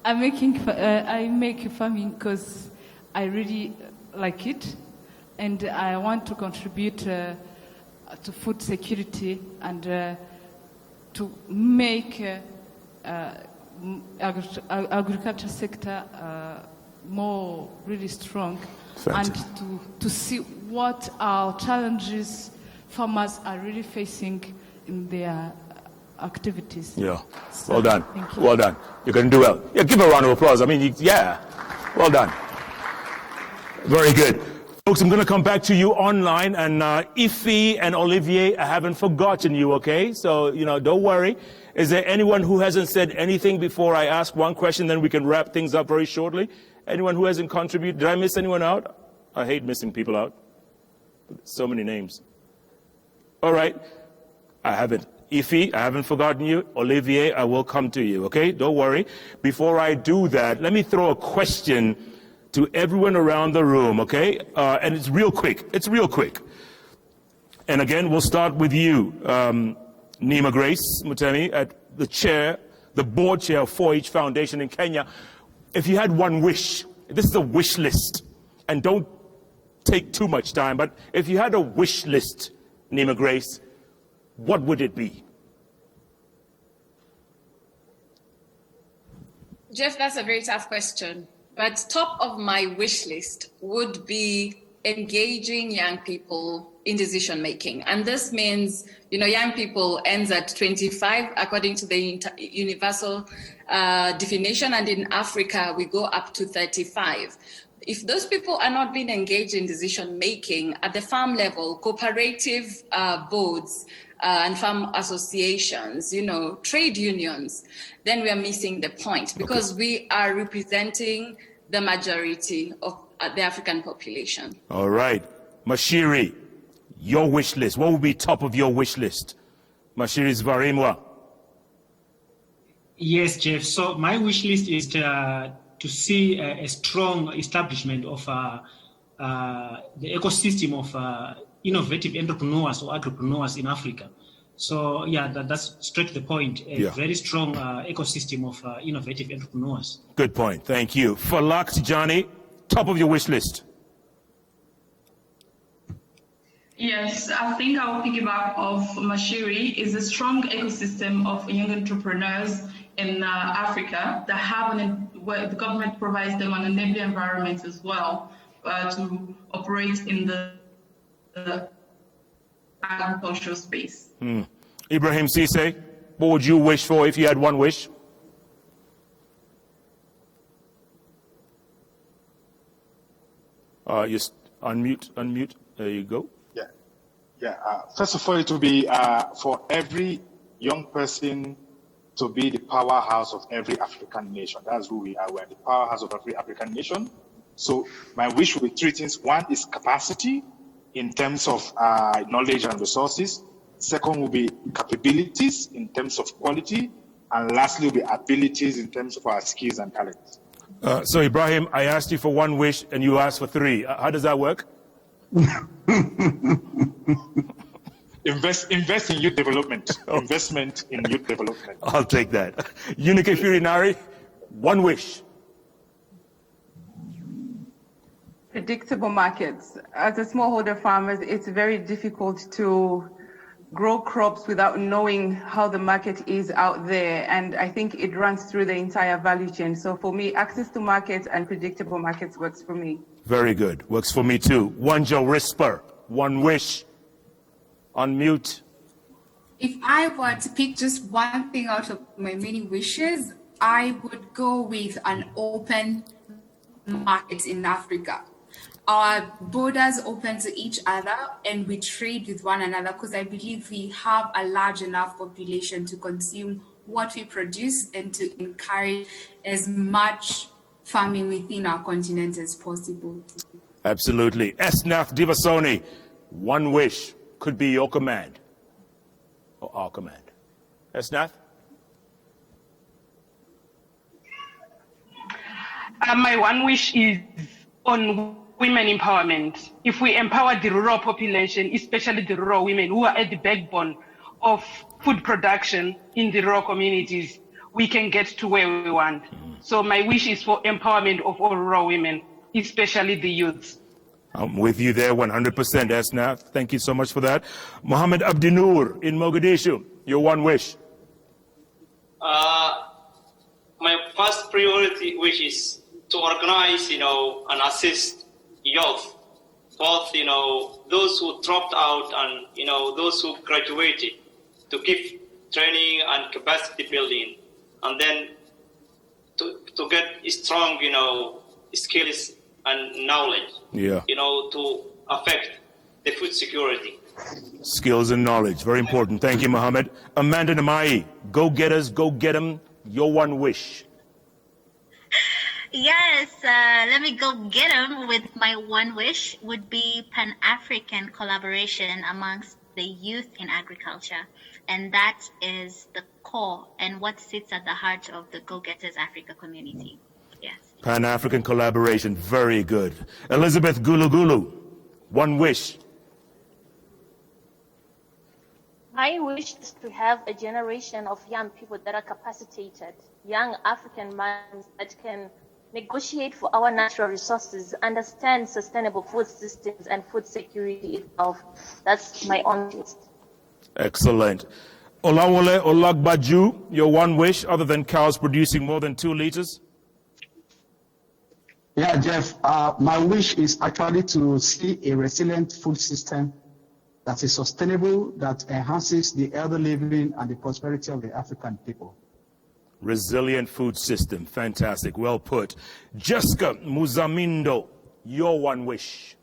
I make farming because I really like it, and I want to contribute to food security and to make agriculture sector more really strong. Fantastic. And to see what our challenges farmers are really facing in their activities. Yeah, So, well done. thank you. Well done. You're going to do well. Yeah, give a round of applause. I mean, yeah, well done. Very good. Folks, I'm going to come back to you online, and Ife and Olivier, I haven't forgotten you, okay? So, don't worry. Is there anyone who hasn't said anything before I ask one question, then we can wrap things up very shortly? Anyone who hasn't contributed? Did I miss anyone out? I hate missing people out. So many names. All right. I haven't. Ify, I haven't forgotten you. Olivier, I will come to you, okay? Don't worry. Before I do that, let me throw a question to everyone around the room, okay? And it's real quick. It's real quick. And again, we'll start with you, Nima Grace Mutemi, at the board chair of 4H Foundation in Kenya. If you had one wish, this is a wish list, and don't take too much time, but if you had a wish list, Nima Grace, what would it be? Jeff, that's a very tough question. But top of my wish list would be engaging young people in decision making. And this means, young people ends at 25, according to the universal definition. And in Africa, we go up to 35. If those people are not being engaged in decision making at the farm level, cooperative boards and farm associations, trade unions, then we are missing the point, because we are representing the majority of the African population. All right. Mashiri, your wish list. What would be top of your wish list? Mashiri Zvarimwa. Yes, Jeff. So my wish list is to see a strong establishment of the ecosystem of innovative entrepreneurs or agripreneurs in Africa. So yeah, that's straight to the point. A very strong ecosystem of innovative entrepreneurs. Good point. Thank you. Falak Tijani, top of your wish list. Yes, I think I'll piggyback off Mashiri. Is a strong ecosystem of young entrepreneurs in Africa that have where the government provides them an enabling environment as well to operate in the agricultural space. Ibrahim Cisse, what would you wish for if you had one wish? Just unmute. There you go. First of all, it will be for every young person to be the powerhouse of every African nation. That's who we are. We're the powerhouse of every African nation. So my wish will be three things. One is capacity in terms of knowledge and resources. Second will be capabilities in terms of quality. And lastly will be abilities in terms of our skills and talents. So Ibrahim, I asked you for one wish and you asked for three. How does that work? Invest in youth development. Investment in youth development. I'll take that. Unike Firinari, one wish. Predictable markets. As a smallholder farmer, it's very difficult to grow crops without knowing how the market is out there. And I think it runs through the entire value chain. So for me, access to markets and predictable markets works for me. Very good. Works for me too. Wanjo Risper, one wish. Unmute. If I were to pick just one thing out of my many wishes, I would go with an open market in Africa. Our borders open to each other and we trade with one another, because I believe we have a large enough population to consume what we produce and to encourage as much farming within our continent as possible. Absolutely. Esnath Divasoni, one wish could be your command or our command. Esnath? My one wish is on women empowerment. If we empower the rural population, especially the rural women who are at the backbone of food production in the rural communities, we can get to where we want. So my wish is for empowerment of all rural women, especially the youth. I'm with you there 100%, Esnath. Thank you so much for that. Mohammed Abdinur in Mogadishu, your one wish. My first priority wish is to organize, and assist youth, both, those who dropped out and, those who graduated, to give training and capacity building, and then to get strong, skills and knowledge, to affect the food security. Skills and knowledge, very important. Thank you, Mohammed. Amanda Namai, go-getters, go get them, your one wish. Yes, let me go get them with my one wish would be Pan-African collaboration amongst the youth in agriculture. And that is the core and what sits at the heart of the Go Getters Africa community. Yes. Pan-African collaboration, very good. Elizabeth Gulugulu, one wish. My wish is to have a generation of young people that are capacitated, young African minds that can negotiate for our natural resources, understand sustainable food systems and food security itself. That's my own wish. Excellent. Olawole Olagbaju, your one wish other than cows producing more than 2 liters? Yeah, Jeff, my wish is actually to see a resilient food system that is sustainable, that enhances the elder living and the prosperity of the African people. Resilient food system, fantastic, well put. Jessica Muzamindo, your one wish.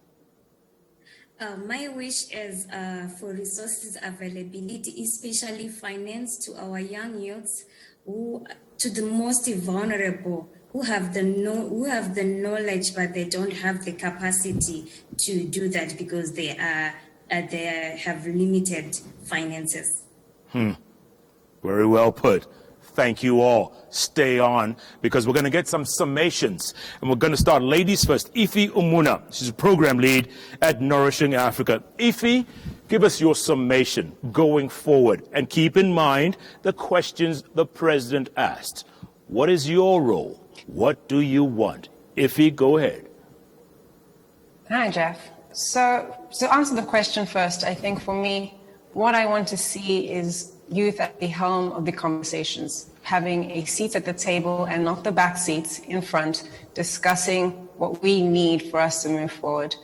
My wish is for resources availability, especially finance, to our young youths, to the most vulnerable, who have the knowledge but they don't have the capacity to do that because they have limited finances. Very well put. Thank you all. Stay on, because we're going to get some summations. And we're going to start ladies first. Ife Umuna, she's a program lead at Nourishing Africa. Ife, give us your summation going forward. And keep in mind the questions the president asked. What is your role? What do you want? Ife, go ahead. Hi, Jeff. So to answer the question first, I think for me, what I want to see is youth at the helm of the conversations, having a seat at the table and not the back seats in front, discussing what we need for us to move forward.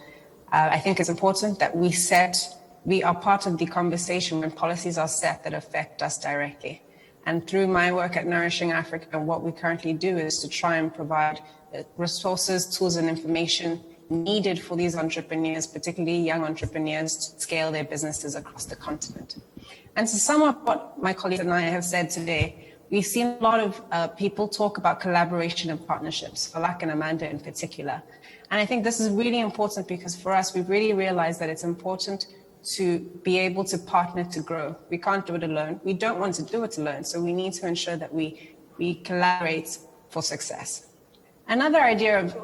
I think it's important that we are part of the conversation when policies are set that affect us directly. And through my work at Nourishing Africa, what we currently do is to try and provide resources, tools, and information needed for these entrepreneurs, particularly young entrepreneurs, to scale their businesses across the continent. And to sum up what my colleagues and I have said today, we've seen a lot of people talk about collaboration and partnerships, Falak and Amanda in particular. And I think this is really important because for us, we've really realized that it's important to be able to partner to grow. We can't do it alone. We don't want to do it alone. So we need to ensure that we collaborate for success. Another idea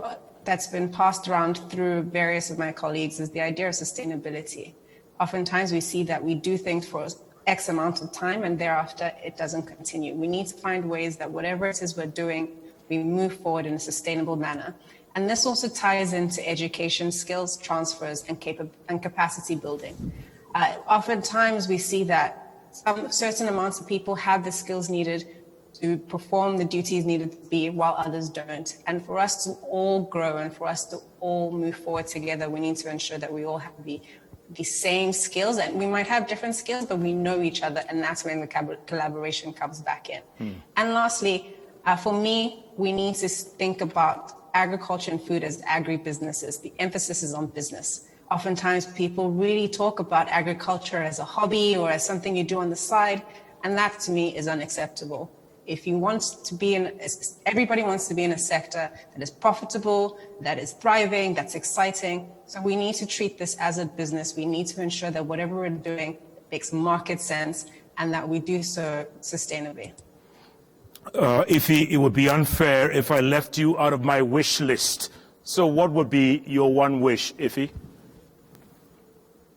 that's been passed around through various of my colleagues is the idea of sustainability. Oftentimes we see that we do things for X amount of time and thereafter it doesn't continue. We need to find ways that whatever it is we're doing, we move forward in a sustainable manner. And this also ties into education, skills transfers, and capacity building. Oftentimes we see that certain amounts of people have the skills needed to perform the duties needed to be while others don't. And for us to all grow and for us to all move forward together, we need to ensure that we all have the same skills, and we might have different skills, but we know each other, and that's when the collaboration comes back in. And lastly, for me, we need to think about agriculture and food as agri-businesses. The emphasis is on business. Oftentimes people really talk about agriculture as a hobby or as something you do on the side, and that to me is unacceptable. If you want to be everybody wants to be in a sector that is profitable, that is thriving, that's exciting. So we need to treat this as a business. We need to ensure that whatever we're doing makes market sense and that we do so sustainably. Ife, it would be unfair if I left you out of my wish list. So what would be your one wish, Ife?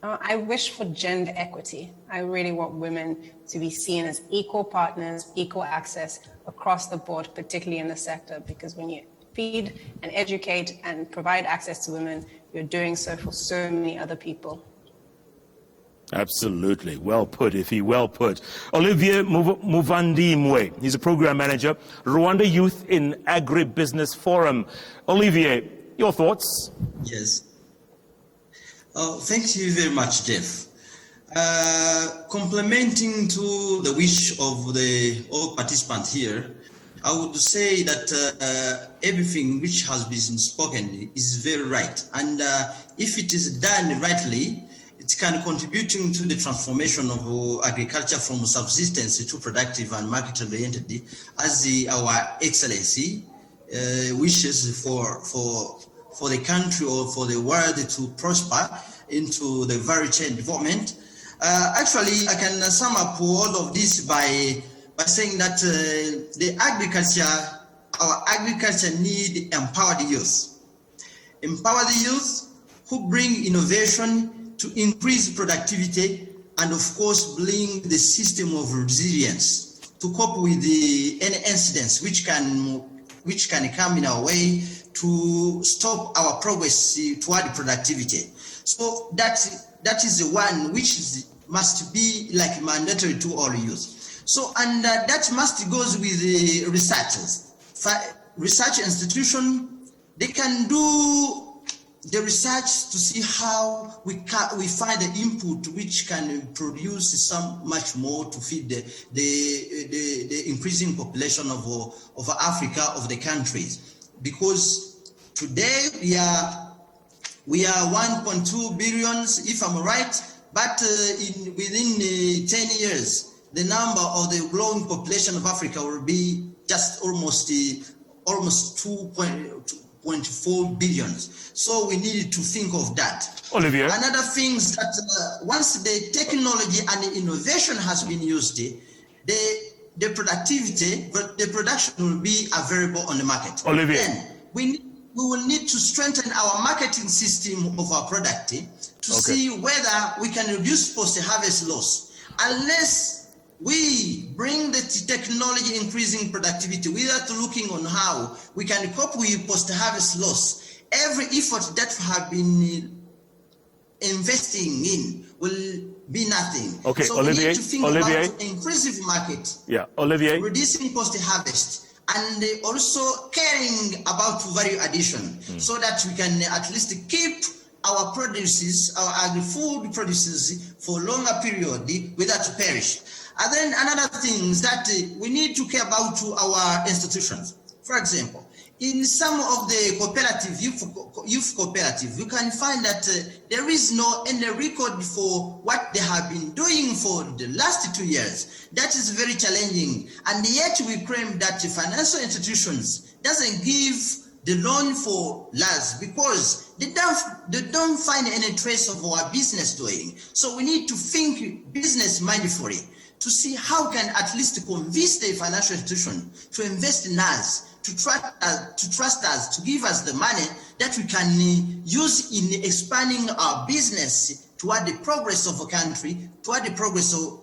I wish for gender equity. I really want women to be seen as equal partners, equal access across the board, particularly in the sector, because when you feed and educate and provide access to women, you're doing so for so many other people. Absolutely. Well put, Ife. Well put. Olivier Muvandimwe. He's a program manager, Rwanda Youth in Agribusiness Forum. Olivier, your thoughts? Yes. Thank you very much, Jeff. Complementing to the wish of all participants here, I would say that everything which has been spoken is very right. And if it is done rightly, it can contribute to the transformation of agriculture from subsistence to productive and market-oriented, as our Excellency wishes for the country or for the world to prosper into the very chain development. Actually, I can sum up all of this by saying that our agriculture need empower the youth. Empower the youth who bring innovation to increase productivity and of course bring the system of resilience to cope with any incidents which can come in our way to stop our progress toward productivity. So that is the one which must be like mandatory to all youth. So and that must goes with the researchers. Research institution, they can do the research to see how we find the input which can produce some much more to feed the increasing population of Africa, of the countries, because today we are 1.2 billions, if I'm right, but within 10 years the number of the growing population of Africa will be just almost 2.4 billions. So we need to think of that. Olivier. Another thing is that once the technology and the innovation has been used, the production will be available on the market. Olivier. Then we will need to strengthen our marketing system of our product to see whether we can reduce post-harvest loss. Unless we bring the technology increasing productivity without looking on how we can cope with post-harvest loss, every effort that we have been investing in will be nothing. Okay, so Olivier, we need to think about increasing market, Olivier, reducing post-harvest, and also caring about value addition, so that we can at least keep our produces, our agri-food produces for longer period without perish. And then another thing is that we need to care about our institutions. For example, in some of the cooperative, youth cooperative, you can find that there is no any record for what they have been doing for the last 2 years. That is very challenging. And yet we claim that the financial institutions doesn't give the loan for us because they don't find any trace of our business doing. So we need to think business mindfully to see how can at least convince the financial institution to invest in us, to trust us, to give us the money that we can use in expanding our business toward the progress of a country, toward the progress of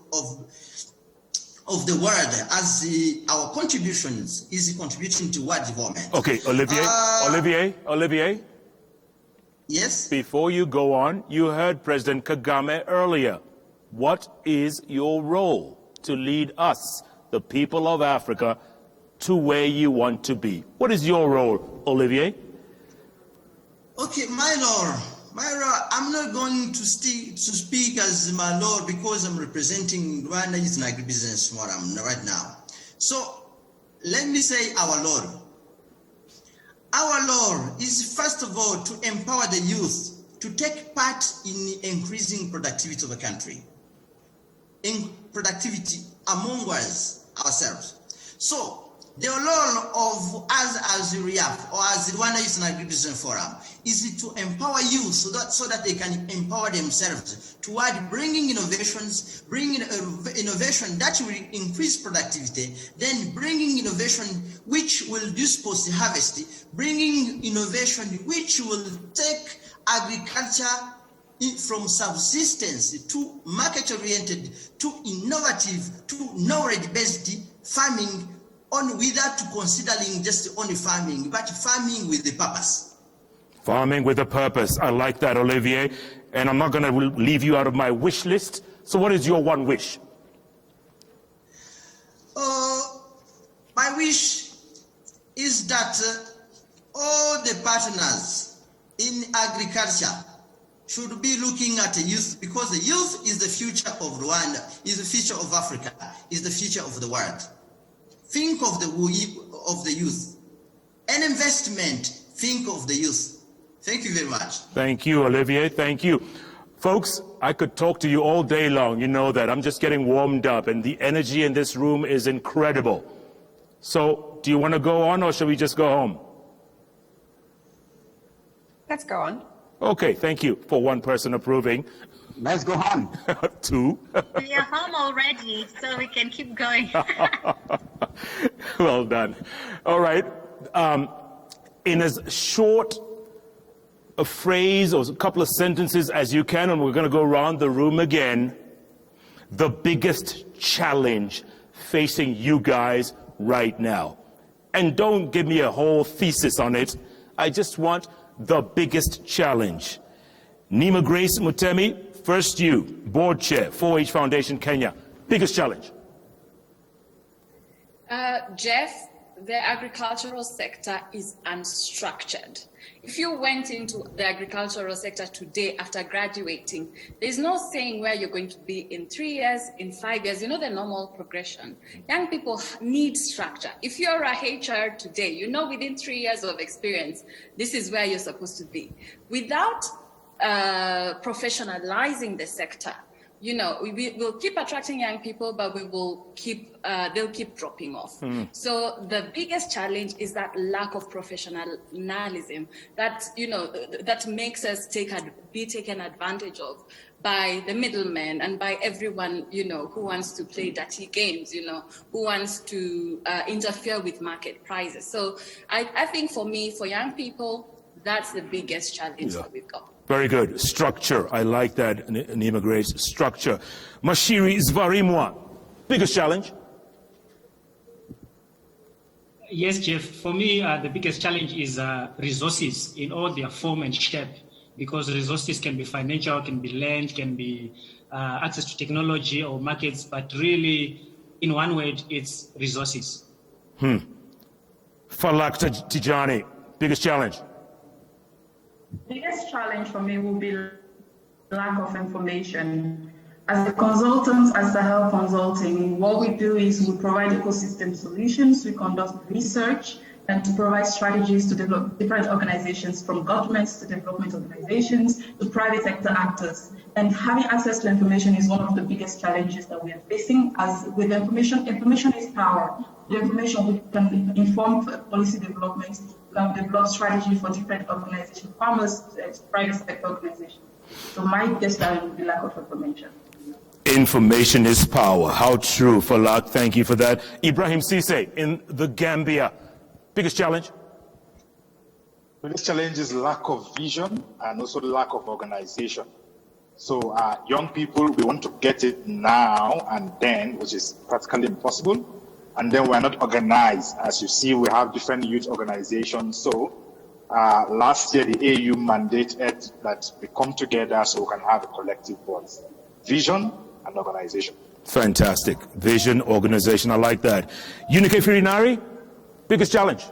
the world, as our contributions is contributing to world development. Okay, Olivier. Yes? Before you go on, you heard President Kagame earlier. What is your role to lead us, the people of Africa, to where you want to be? What is your role, Olivier? Okay, my lord, I'm not going to speak as my lord because I'm representing Rwanda Youth and Agribusiness Forum right now. So let me say our lord. Our lord is first of all to empower the youth to take part in increasing productivity of the country, in productivity among us ourselves. So the role of us as RIAF or as the Rwanda Youth and Agribusiness Forum is to empower youth so that they can empower themselves toward bringing innovations, bringing innovation that will increase productivity, then bringing innovation which will reduce post-harvest, bringing innovation which will take agriculture from subsistence to market-oriented, to innovative, to knowledge-based farming, on without considering just only farming, but farming with the purpose. Farming with a purpose. I like that, Olivier. And I'm not going to leave you out of my wish list. So what is your one wish? My wish is that all the partners in agriculture should be looking at the youth, because the youth is the future of Rwanda, is the future of Africa, is the future of the world. Think of the youth. An investment, think of the youth. Thank you very much. Thank you, Olivier. Thank you. Folks, I could talk to you all day long. You know that. I'm just getting warmed up, and the energy in this room is incredible. So, do you want to go on, or should we just go home? Let's go on. Okay, thank you for one person approving. Let's go on. 2. We are home already, so we can keep going. Well done. All right. In as short a phrase or a couple of sentences as you can, and we're going to go around the room again, the biggest challenge facing you guys right now. And don't give me a whole thesis on it. I just want the biggest challenge. Nima Grace Mutemi, first you, board chair, 4H Foundation Kenya. Biggest challenge. Jeff, the agricultural sector is unstructured. If you went into the agricultural sector today after graduating, there's no saying where you're going to be in 3 years, in 5 years, you know the normal progression. Young people need structure. If you're a HR today, you know within 3 years of experience, this is where you're supposed to be. Without professionalizing the sector, you know, we'll keep attracting young people, but we will keep, they'll keep dropping off. So the biggest challenge is that lack of professionalism that, you know, that makes us be taken advantage of by the middlemen and by everyone, you know, who wants to play dirty games, you know, who wants to interfere with market prices. So I think for me, for young people, that's the biggest challenge that we've got. Very good. Structure. I like that, Nima Grace. Structure. Mashiri Zvarimwa. Biggest challenge? Yes, Jeff. For me, the biggest challenge is resources in all their form and shape, because resources can be financial, can be land, can be access to technology or markets, but really, in one word, it's resources. Falak Tijani. Biggest challenge? Biggest challenge for me will be lack of information. As a consultant, as Sahel Consulting, what we do is we provide ecosystem solutions, we conduct research, and to provide strategies to develop different organizations, from governments to development organizations to private sector actors. And having access to information is one of the biggest challenges that we are facing. As with information is power. The information we can inform policy development, we can develop strategy for different organizations, farmers, private sector organizations. So my biggest challenge would be lack of information. Information is power. How true, Falak. Thank you for that. Ibrahim Cisse in the Gambia. Biggest challenge? Biggest challenge is lack of vision and also lack of organization. So young people, we want to get it now and then, which is practically impossible. And then we're not organized. As you see, we have different youth organizations. So last year, the AU mandated that we come together so we can have a collective voice. Vision and organization. Fantastic. Vision, organization. I like that. Unike Firinari, biggest challenge?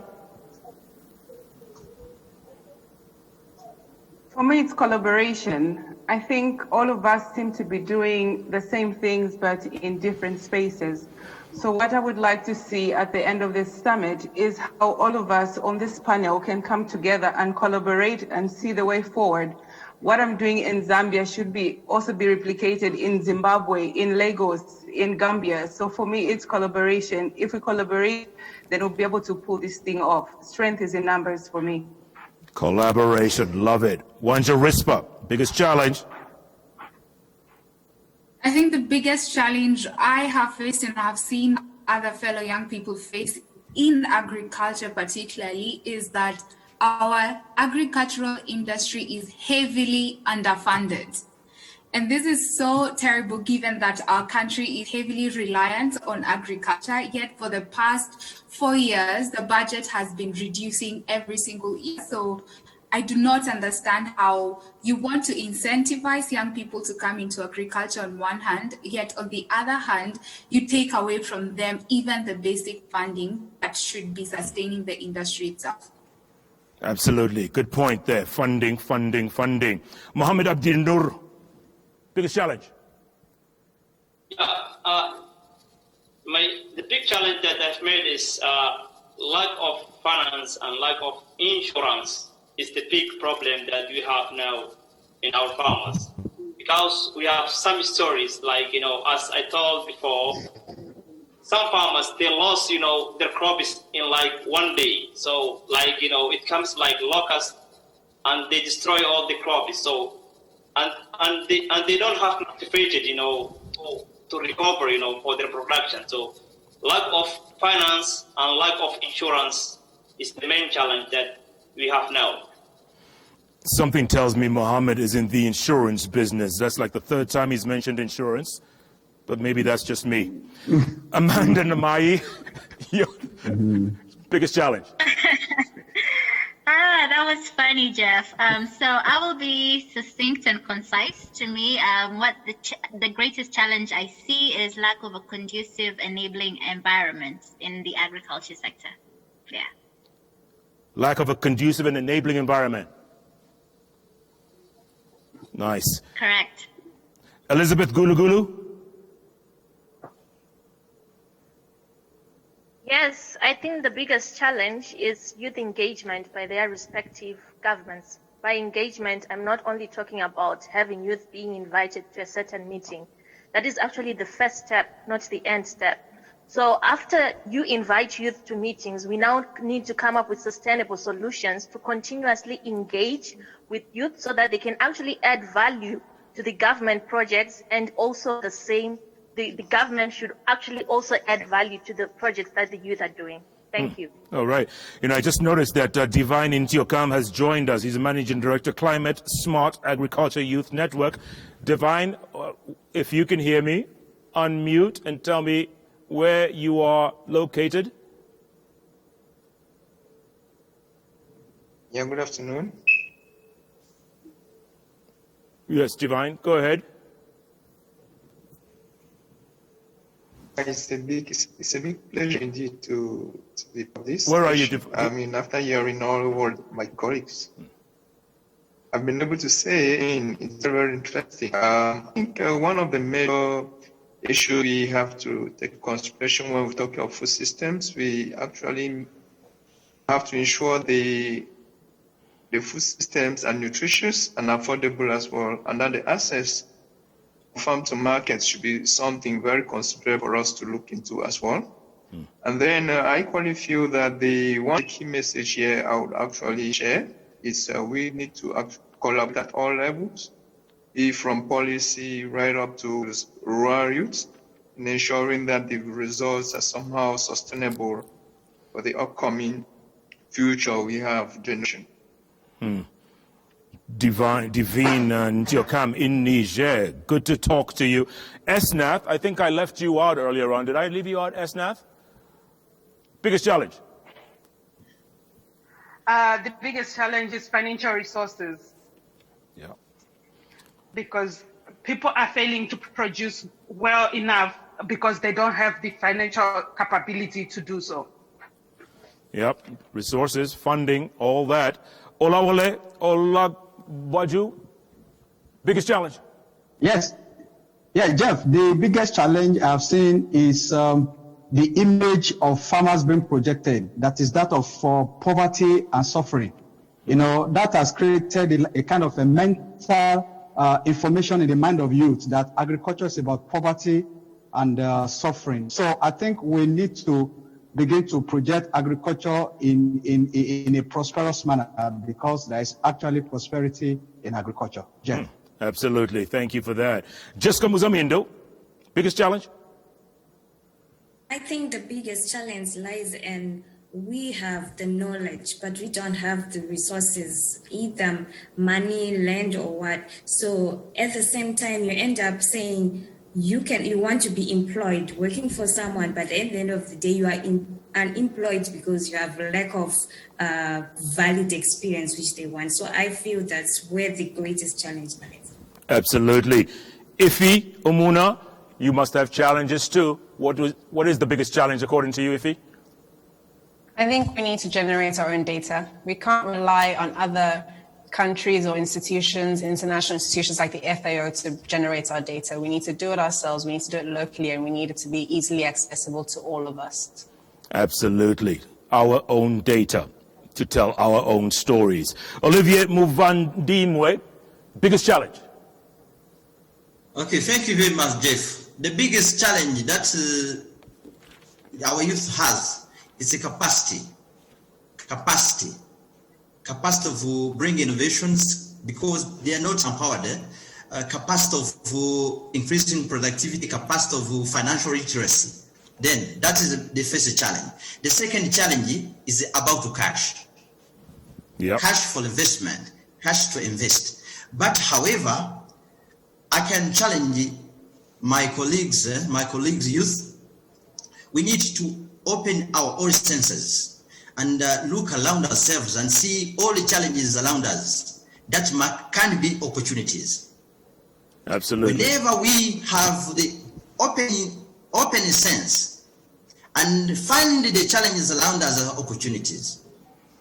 For me, it's collaboration. I think all of us seem to be doing the same things, but in different spaces. So what I would like to see at the end of this summit is how all of us on this panel can come together and collaborate and see the way forward. What I'm doing in Zambia should also be replicated in Zimbabwe, in Lagos, in Gambia. So for me, it's collaboration. If we collaborate, then we'll be able to pull this thing off. Strength is in numbers for me. Collaboration, love it. Wanja Rispa, biggest challenge? I think the biggest challenge I have faced and I've seen other fellow young people face in agriculture particularly is that our agricultural industry is heavily underfunded. And this is so terrible given that our country is heavily reliant on agriculture, yet for the past 4 years, the budget has been reducing every single year. So I do not understand how you want to incentivize young people to come into agriculture on one hand, yet on the other hand, you take away from them even the basic funding that should be sustaining the industry itself. Absolutely. Good point there. Funding. Mohammed Abdil Nur, biggest challenge? The big challenge that I've made is lack of finance and lack of insurance is the big problem that we have now in our farmers. Because we have some stories like, as I told before, some farmers, they lost, their crops in like 1 day. So it comes like locusts and they destroy all the crops. So and they don't have motivated, to recover, for their production. So lack of finance and lack of insurance is the main challenge that we have now. Something tells me Mohammed is in the insurance business. That's like the third time he's mentioned insurance, but maybe that's just me. Amanda Namai, your biggest challenge. That was funny, Jeff. So I will be succinct and concise. To me, what the greatest challenge I see is lack of a conducive enabling environment in the agriculture sector. Yeah. Lack of a conducive and enabling environment. Nice. Correct. Elizabeth Gulugulu? Yes, I think the biggest challenge is youth engagement by their respective governments. By engagement, I'm not only talking about having youth being invited to a certain meeting. That is actually the first step, not the end step. So after you invite youth to meetings, we now need to come up with sustainable solutions to continuously engage with youth so that they can actually add value to the government projects, and also the government should actually also add value to the projects that the youth are doing. Thank you. All right. I just noticed that Divine Intiokam has joined us. He's a Managing Director, Climate Smart Agriculture Youth Network. Divine, if you can hear me, unmute and tell me where you are located. Yeah, good afternoon. Yes, Divine, go ahead. It's a big pleasure indeed to be part of this. Where are you? I mean, after hearing all over my colleagues, I've been able to say it's very interesting. I think one of the major issues we have to take into consideration when we talk about food systems, we actually have to ensure the food systems are nutritious and affordable as well, and that the access farm to market should be something very considerable for us to look into as well. And then I equally feel that the one key message here I would actually share is we need to collaborate at all levels, from policy right up to rural youth, in ensuring that the results are somehow sustainable for the upcoming future we have generation. Divine Ntiokam in Niger. Good to talk to you. SNAF, I think I left you out earlier on. Did I leave you out, SNAF? Biggest challenge? The biggest challenge is financial resources. Yeah. Because people are failing to produce well enough because they don't have the financial capability to do so. Yep. Resources, funding, all that. Olawale, Olabaju, biggest challenge? Yes. Yeah, Jeff, the biggest challenge I've seen is the image of farmers being projected. That is that of poverty and suffering. That has created a kind of a mental information in the mind of youth that agriculture is about poverty and suffering. So I think we need to begin to project agriculture in a prosperous manner, because there is actually prosperity in agriculture. Jeff. Absolutely. Thank you for that. Jessica Muzamindo, biggest challenge? I think the biggest challenge lies in we have the knowledge, but we don't have the resources, either money, land, or what. So at the same time, you end up saying you want to be employed, working for someone, but at the end of the day, you are unemployed because you have a lack of valid experience which they want. So I feel that's where the greatest challenge lies. Absolutely. Ifi, Umuna, you must have challenges too. What is the biggest challenge according to you, Ifi? I think we need to generate our own data. We can't rely on other countries or institutions, international institutions like the FAO to generate our data. We need to do it ourselves. We need to do it locally, and we need it to be easily accessible to all of us. Absolutely. Our own data to tell our own stories. Olivier Muvandimwe, biggest challenge? Okay, thank you very much, Jeff. The biggest challenge that our youth has is the capacity to bring innovations, because they are not empowered. Capacity of increasing productivity, capacity of financial literacy. Then that is the first challenge. The second challenge is about cash. Yep. Cash for investment, cash to invest. But however, I can challenge my colleagues youth. We need to open our own senses and look around ourselves and see all the challenges around us that can be opportunities. Absolutely. Whenever we have the open sense and find the challenges around us as opportunities,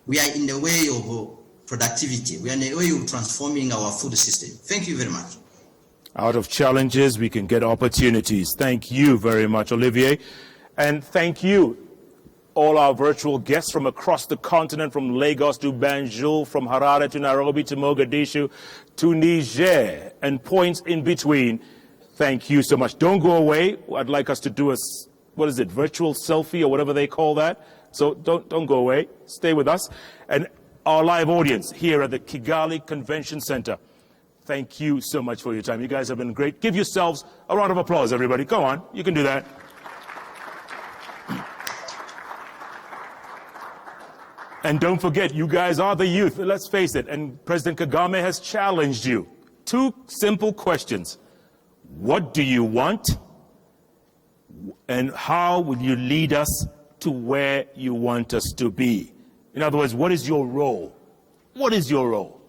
we are in the way of productivity. We are in the way of transforming our food system. Thank you very much. Out of challenges, we can get opportunities. Thank you very much, Olivier. And thank you, all our virtual guests from across the continent, from Lagos to Banjul, from Harare to Nairobi to Mogadishu to Niger, and points in between. Thank you so much. Don't go away. I'd like us to do a, what is it, virtual selfie or whatever they call that. So don't go away. Stay with us. And our live audience here at the Kigali Convention Center, thank you so much for your time. You guys have been great. Give yourselves a round of applause, everybody. Go on. You can do that. And don't forget, you guys are the youth. Let's face it. And President Kagame has challenged you. 2 simple questions. What do you want? And how will you lead us to where you want us to be? In other words, what is your role? What is your role?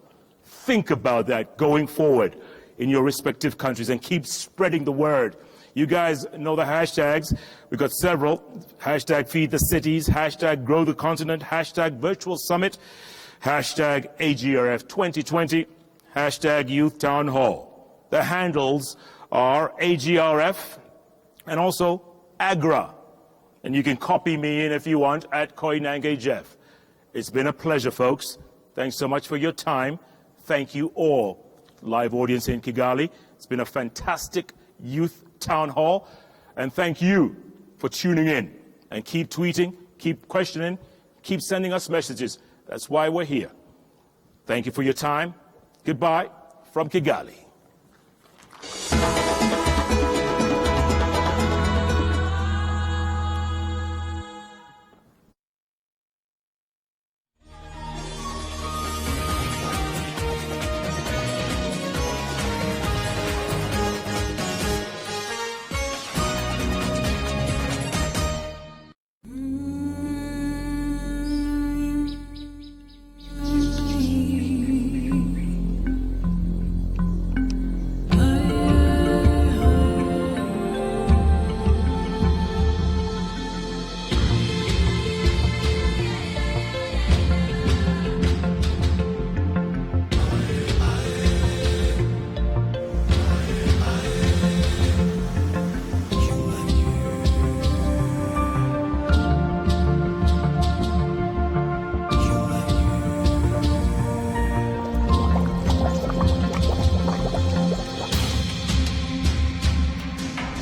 Think about that going forward in your respective countries and keep spreading the word. You guys know the hashtags. We've got several. Hashtag Feed the Cities, hashtag Grow the Continent, hashtag Virtual Summit, hashtag AGRF 2020, hashtag Youth Town Hall. The handles are AGRF and also AGRA. And you can copy me in if you want at Koinange Jeff. It's been a pleasure, folks. Thanks so much for your time. Thank you all, live audience in Kigali. It's been a fantastic youth town hall. And thank you for tuning in. And keep tweeting, keep questioning, keep sending us messages. That's why we're here. Thank you for your time. Goodbye from Kigali.